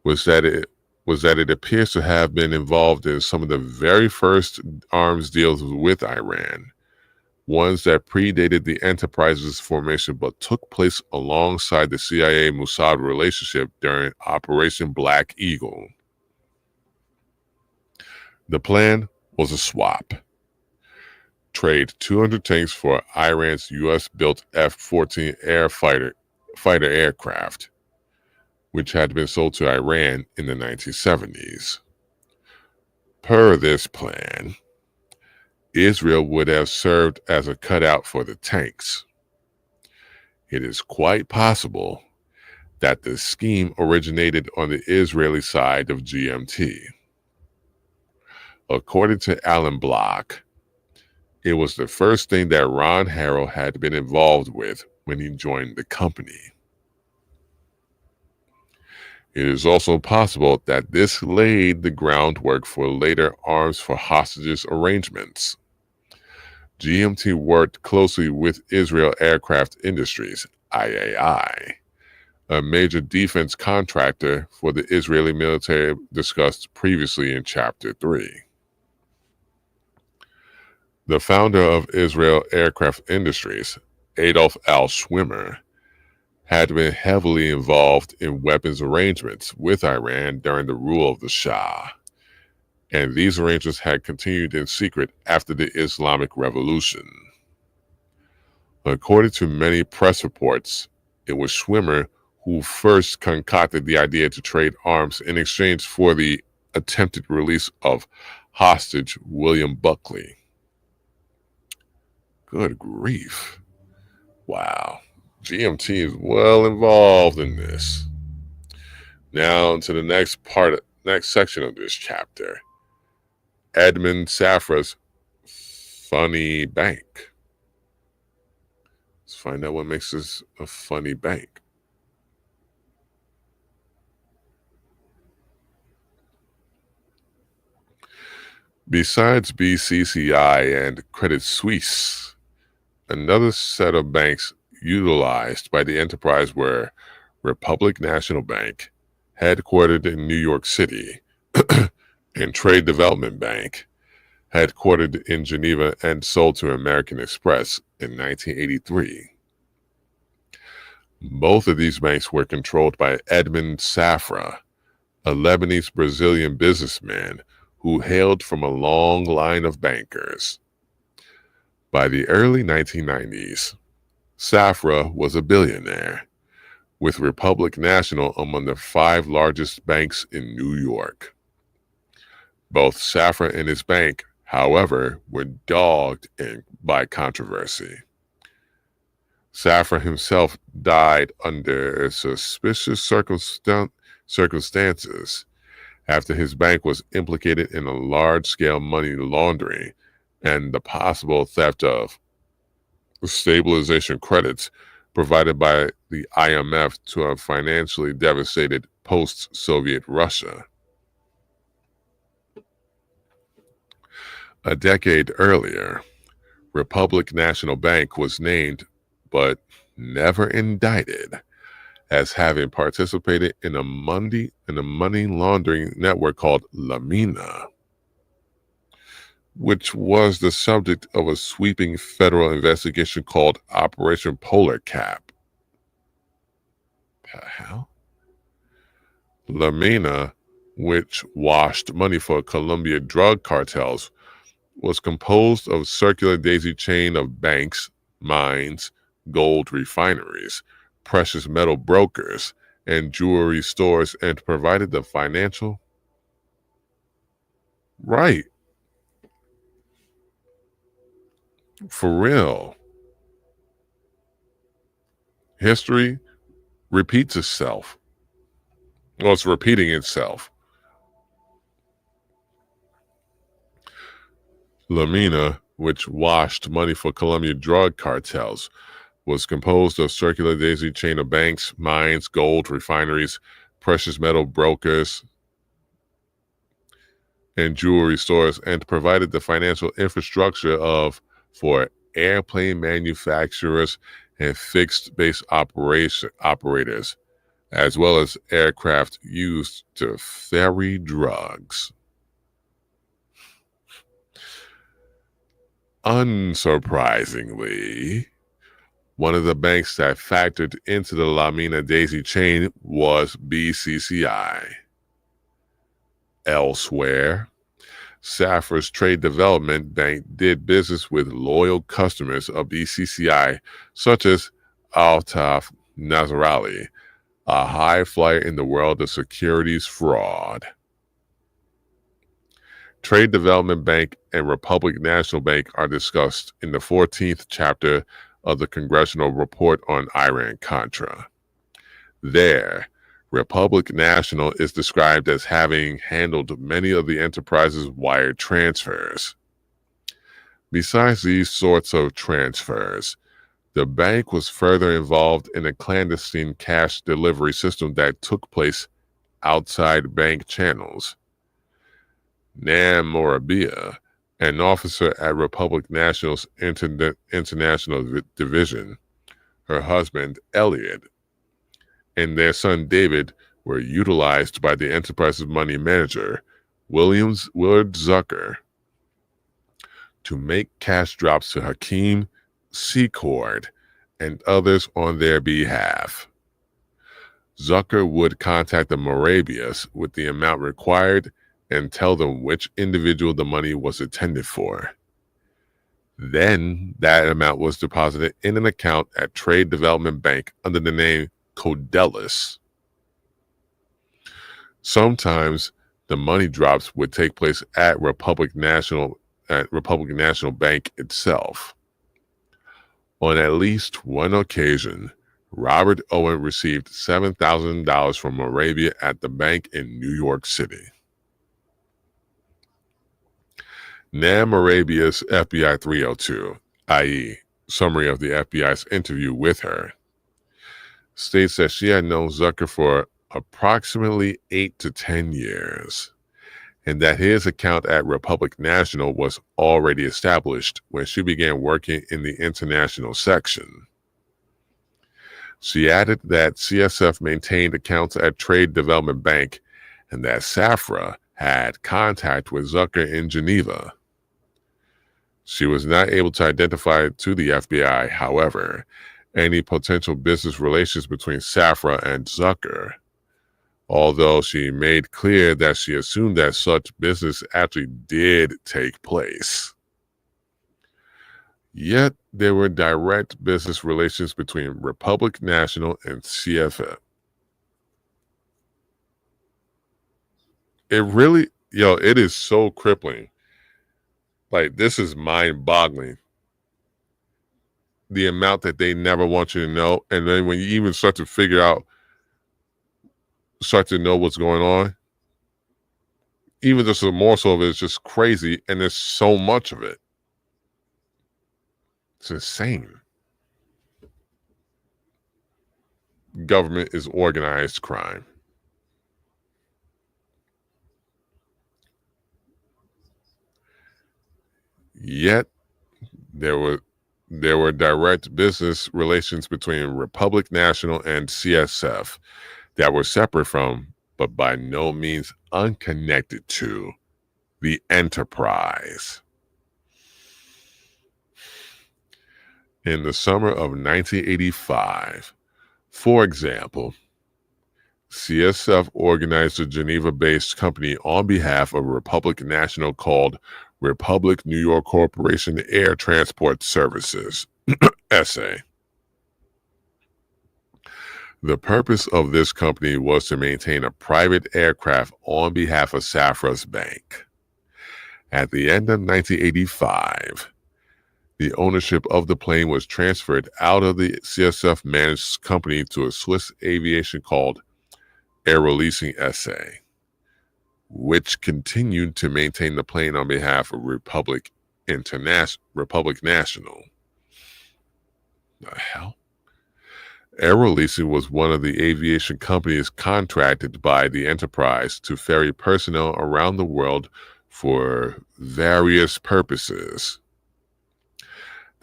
A: was that it appears to have been involved in some of the very first arms deals with Iran, ones that predated the enterprise's formation but took place alongside the CIA-Mossad relationship during Operation Black Eagle. The plan was a swap. Trade 200 tanks for Iran's U.S.-built F-14 fighter aircraft, which had been sold to Iran in the 1970s. Per this plan, Israel would have served as a cutout for the tanks. It is quite possible that the scheme originated on the Israeli side of GMT. According to Alan Block, it was the first thing that Ron Harrell had been involved with when he joined the company. It is also possible that this laid the groundwork for later arms for hostages arrangements. GMT worked closely with Israel Aircraft Industries, IAI, a major defense contractor for the Israeli military discussed previously in Chapter 3. The founder of Israel Aircraft Industries, Adolf Al Schwimmer, had been heavily involved in weapons arrangements with Iran during the rule of the Shah, and these arrangements had continued in secret after the Islamic Revolution. According to many press reports, it was Schwimmer who first concocted the idea to trade arms in exchange for the attempted release of hostage William Buckley. Good grief. Wow. GMT is well involved in this. Now to the next section of this chapter. Edmund Safra's funny bank. Let's find out what makes this a funny bank. Besides BCCI and Credit Suisse, another set of banks utilized by the enterprise were Republic National Bank, headquartered in New York City, and Trade Development Bank, headquartered in Geneva and sold to American Express in 1983. Both of these banks were controlled by Edmund Safra, a Lebanese-Brazilian businessman who hailed from a long line of bankers. By the early 1990s, Safra was a billionaire, with Republic National among the 5 largest banks in New York. Both Safra and his bank, however, were dogged by controversy. Safra himself died under suspicious circumstances after his bank was implicated in a large-scale money laundering and the possible theft of stabilization credits provided by the IMF to a financially devastated post-Soviet Russia. A decade earlier, Republic National Bank was named but never indicted as having participated in a money laundering network called Lamina, which was the subject of a sweeping federal investigation called Operation Polar Cap. The hell? Lamina, which washed money for Colombia drug cartels, was composed of a circular daisy chain of banks, mines, gold refineries, precious metal brokers, and jewelry stores, and provided the financial. Right. For real. History repeats itself. Well, it's repeating itself. Lamina, which washed money for Colombia drug cartels, was composed of circular daisy chain of banks, mines, gold refineries, precious metal brokers, and jewelry stores, and provided the financial infrastructure for airplane manufacturers and fixed base operators, as well as aircraft used to ferry drugs. Unsurprisingly, one of the banks that factored into the Lamina daisy chain was BCCI. Elsewhere, Safra's Trade Development Bank did business with loyal customers of BCCI, such as Altaf Nazarali, a high flyer in the world of securities fraud. Trade Development Bank and Republic National Bank are discussed in the 14th chapter of the Congressional Report on Iran-Contra. There, Republic National is described as having handled many of the enterprise's wire transfers. Besides these sorts of transfers, the bank was further involved in a clandestine cash delivery system that took place outside bank channels. Nam Morabia, an officer at Republic National's International Division, her husband, Elliot, and their son, David, were utilized by the enterprise's money manager, Willard Zucker, to make cash drops to Hakeem Secord and others on their behalf. Zucker would contact the Morabias with the amount required and tell them which individual the money was intended for. Then that amount was deposited in an account at Trade Development Bank under the name Greene-Dennis. Sometimes the money drops would take place at Republic National Bank itself. On at least one occasion, Robert Owen received $7,000 from Arabia at the bank in New York City. Nam Arabia's FBI 302, i.e., summary of the FBI's interview with her, states that she had known Zucker for approximately 8 to 10 years, and that his account at Republic National was already established when she began working in the international section. She added that CSF maintained accounts at Trade Development Bank and that Safra had contact with Zucker in Geneva. She was not able to identify to the FBI, however, any potential business relations between Safra and Zucker, although she made clear that she assumed that such business actually did take place. Yet there were direct business relations between Republic National and CFF. It is so crippling. Like, this is mind-boggling. The amount that they never want you to know. And then when you even start to know what's going on, even just a morsel of it is just crazy. And there's so much of it. It's insane. Government is organized crime. Yet there were direct business relations between Republic National and CSF that were separate from, but by no means unconnected to, the enterprise. In the summer of 1985, for example, CSF organized a Geneva-based company on behalf of Republic National called Republic New York Corporation Air Transport Services, SA. The purpose of this company was to maintain a private aircraft on behalf of Safra's bank. At the end of 1985, the ownership of the plane was transferred out of the CSF-managed company to a Swiss aviation called Aero Leasing SA, which continued to maintain the plane on behalf of Republic National. The hell? Aero Leasing was one of the aviation companies contracted by the enterprise to ferry personnel around the world for various purposes.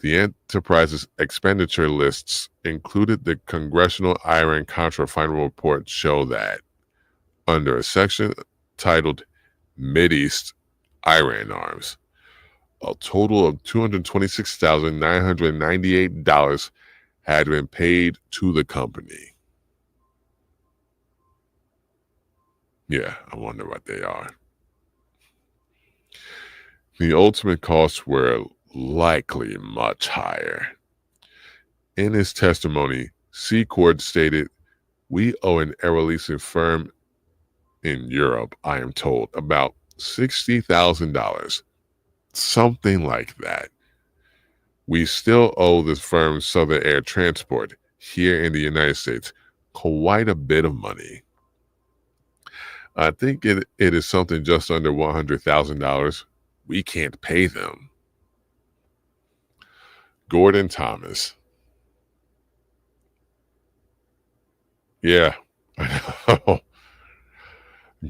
A: The enterprise's expenditure lists included the Congressional Iran-Contra Final Report show that, under a section titled Mideast Iran Arms, a total of $226,998 had been paid to the company. Yeah, I wonder what they are. The ultimate costs were likely much higher. In his testimony, Secord stated, "We owe an aero leasing firm in Europe, I am told, about $60,000, something like that. We still owe this firm Southern Air Transport here in the United States quite a bit of money. I think it is something just under $100,000. We can't pay them." Gordon Thomas. Yeah, I know.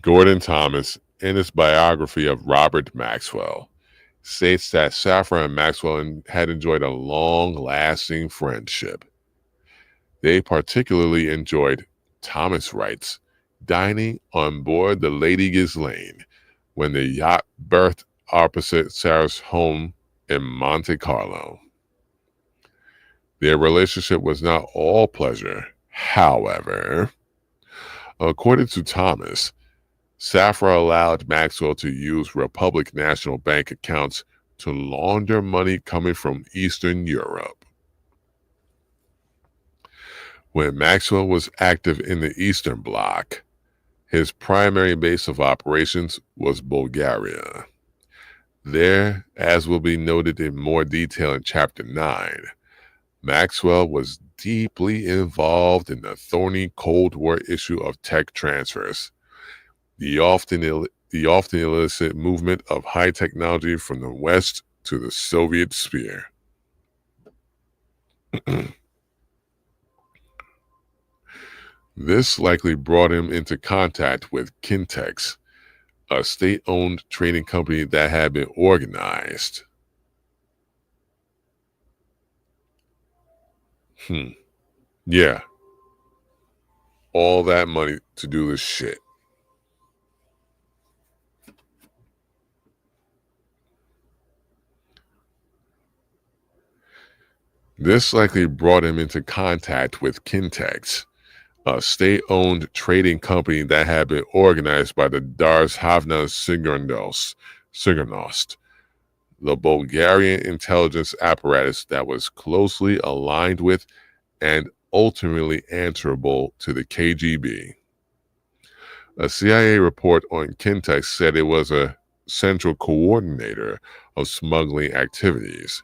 A: Gordon Thomas, in his biography of Robert Maxwell, states that Safra and Maxwell had enjoyed a long-lasting friendship. They particularly enjoyed, Thomas writes, dining on board the Lady Ghislaine when the yacht berthed opposite Sarah's home in Monte Carlo. Their relationship was not all pleasure, however. According to Thomas, Safra allowed Maxwell to use Republic National Bank accounts to launder money coming from Eastern Europe. When Maxwell was active in the Eastern Bloc, his primary base of operations was Bulgaria. There, as will be noted in more detail in Chapter 9, Maxwell was deeply involved in the thorny Cold War issue of tech transfers, the often illicit movement of high technology from the West to the Soviet sphere. This likely brought him into contact with Kintex, a state-owned trading company that had been organized. Yeah. All that money to do this shit. This likely brought him into contact with Kintex, a state-owned trading company that had been organized by the Darzhavna Sigurnost, the Bulgarian intelligence apparatus that was closely aligned with and ultimately answerable to the KGB. A CIA report on Kintex said it was a central coordinator of smuggling activities,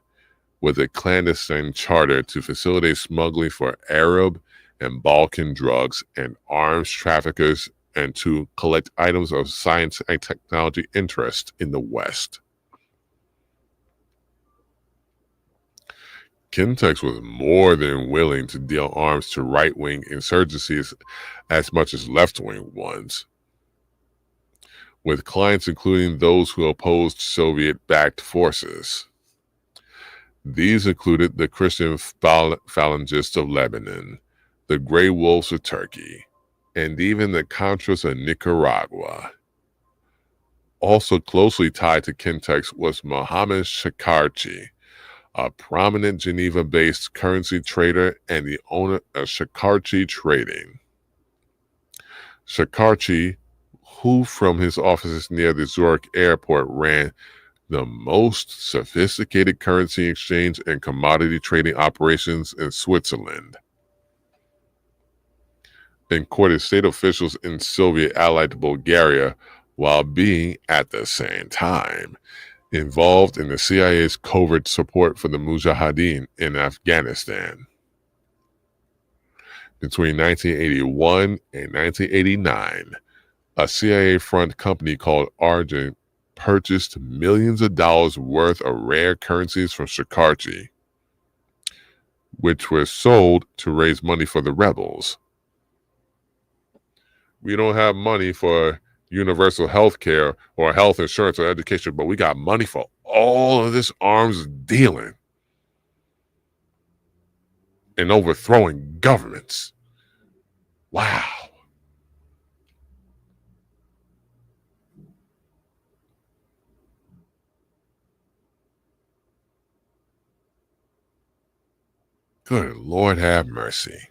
A: with a clandestine charter to facilitate smuggling for Arab and Balkan drugs and arms traffickers and to collect items of science and technology interest in the West. Kintex was more than willing to deal arms to right-wing insurgencies as much as left-wing ones, with clients including those who opposed Soviet-backed forces. These included the Christian Phalangists of Lebanon, the Grey Wolves of Turkey, and even the Contras of Nicaragua. Also closely tied to Kintex was Mohammed Shakarchi, a prominent Geneva-based currency trader and the owner of Shakarchi Trading. Shakarchi, who from his offices near the Zurich airport ran the most sophisticated currency exchange and commodity trading operations in Switzerland, and courted state officials in Soviet-allied Bulgaria while being, at the same time, involved in the CIA's covert support for the Mujahideen in Afghanistan. Between 1981 and 1989, a CIA-front company called Argent purchased millions of dollars worth of rare currencies from Shakarchi, which were sold to raise money for the rebels. We don't have money for universal health care or health insurance or education, but we got money for all of this arms dealing and overthrowing governments. Wow. Good Lord have mercy.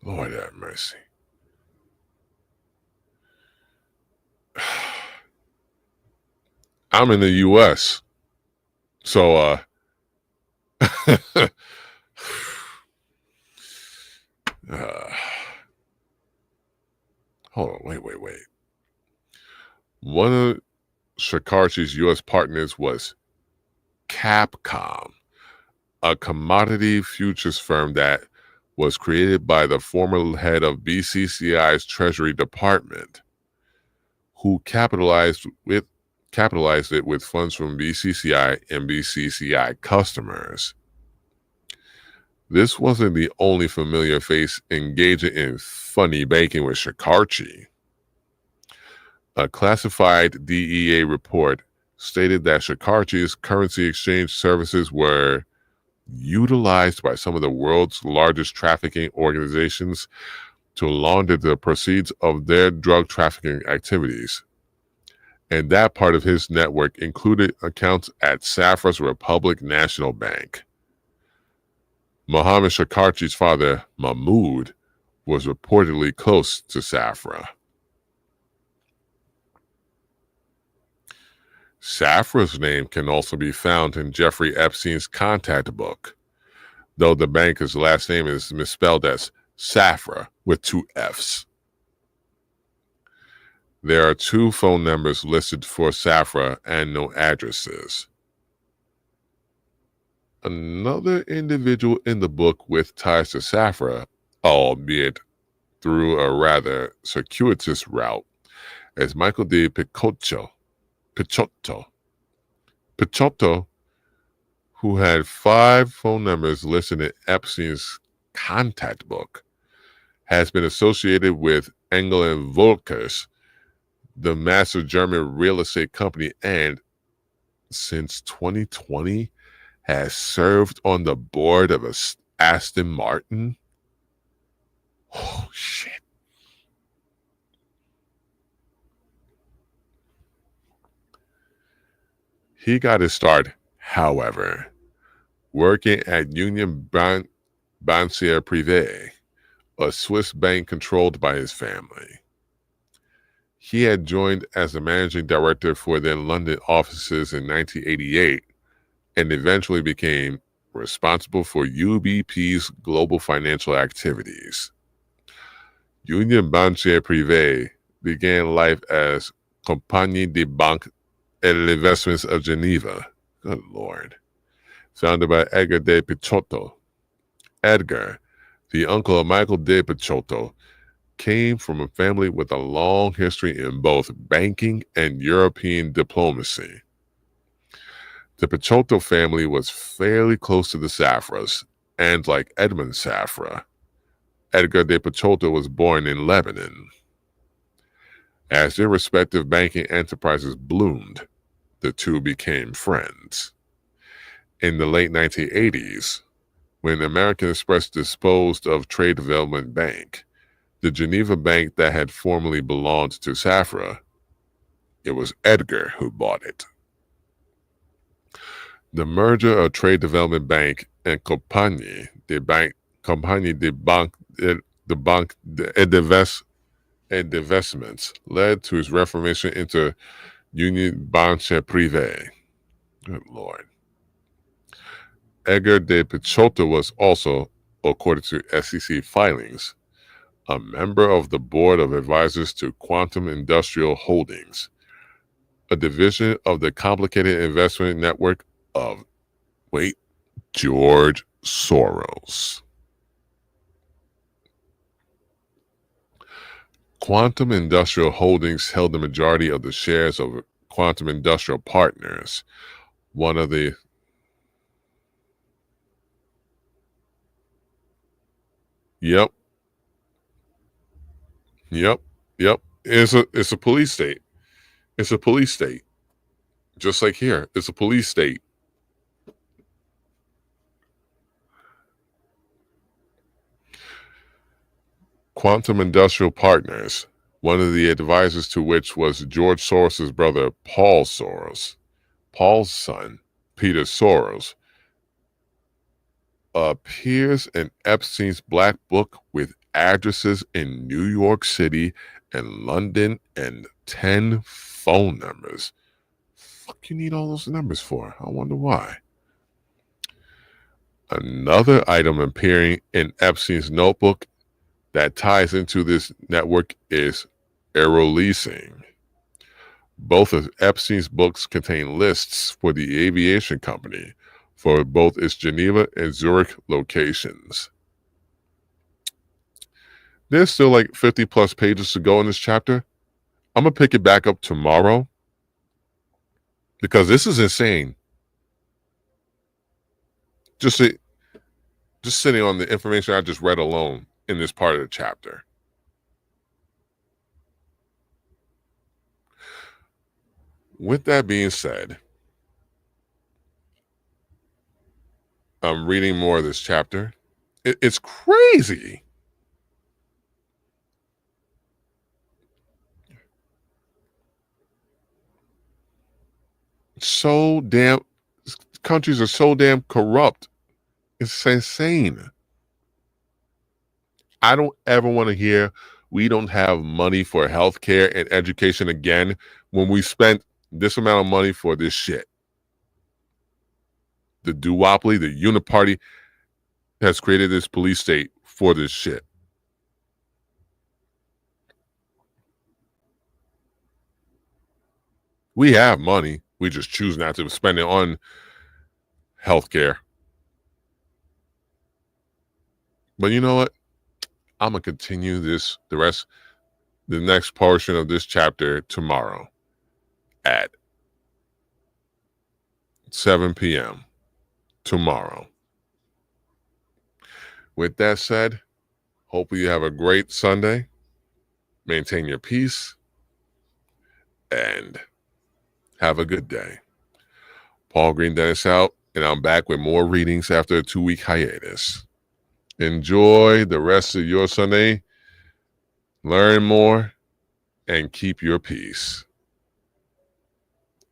A: Lord have mercy. I'm in the U.S., so hold on, wait. One of Shakarchi's U.S. partners was Capcom, a commodity futures firm that was created by the former head of BCCI's Treasury Department, who capitalized it with funds from BCCI and BCCI customers. This wasn't the only familiar face engaging in funny banking with Shakarchi. A classified DEA report stated that Shakarchi's currency exchange services were utilized by some of the world's largest trafficking organizations to launder the proceeds of their drug trafficking activities. And that part of his network included accounts at Safra's Republic National Bank. Mohammed Shakarchi's father, Mahmoud, was reportedly close to Safra. Safra's name can also be found in Jeffrey Epstein's contact book, though the banker's last name is misspelled as Safra with 2 F's. There are 2 phone numbers listed for Safra and no addresses. Another individual in the book with ties to Safra, albeit through a rather circuitous route, is Michael de Picotto, who had 5 phone numbers listed in Epstein's contact book, has been associated with Engel and Volkers, the massive German real estate company, and since 2020 has served on the board of Aston Martin. Oh, shit. He got his start, however, working at Union Bancaire Privée, a Swiss bank controlled by his family. He had joined as the managing director for their London offices in 1988 and eventually became responsible for UBP's global financial activities. Union Bancaire Privée began life as Compagnie des Banques et l'Investments of Geneva. Good Lord. Founded by Edgar de Picotto. Edgar, the uncle of Michael de Picotto, came from a family with a long history in both banking and European diplomacy. The Picotto family was fairly close to the Safras, and like Edmund Safra, Edgar de Picotto was born in Lebanon. As their respective banking enterprises bloomed, the two became friends. In the late 1980s, when American Express disposed of Trade Development Bank, the Geneva bank that had formerly belonged to Safra, it was Edgar who bought it. The merger of Trade Development Bank and Compagnie des Banques et d'Investiments led to his reformation into Union Bancaire Privée. Good Lord. Edgar de Picotto was also, according to SEC filings, a member of the board of advisors to Quantum Industrial Holdings, a division of the complicated investment network of, George Soros. Quantum Industrial Holdings held the majority of the shares of Quantum Industrial Partners, one of the Yep. It's a police state. It's a police state. Just like here, it's a police state. Quantum Industrial Partners, one of the advisors to which was George Soros' brother, Paul Soros. Paul's son, Peter Soros, appears in Epstein's Black Book with addresses in New York City and London and 10 phone numbers. Fuck you need all those numbers for? I wonder why. Another item appearing in Epstein's notebook that ties into this network is Aero Leasing. Both of Epstein's books contain lists for the aviation company for both its Geneva and Zurich locations. There's still like 50 plus pages to go in this chapter. I'm going to pick it back up tomorrow because this is insane. Just sitting on the information I just read alone in this part of the chapter. With that being said, I'm reading more of this chapter. It's crazy. Countries are so damn corrupt. It's insane. I don't ever want to hear we don't have money for healthcare and education again when we spent this amount of money for this shit. The duopoly, the uniparty. has created this police state for this shit. We have money. We just choose not to spend it on healthcare. But you know what? I'm going to continue the next portion of this chapter tomorrow at 7 p.m. tomorrow. With that said, hopefully you have a great Sunday. Maintain your peace and have a good day. Paul Greene-Dennis out, and I'm back with more readings after a 2-week hiatus. Enjoy the rest of your Sunday. Learn more and keep your peace.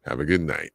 A: Have a good night.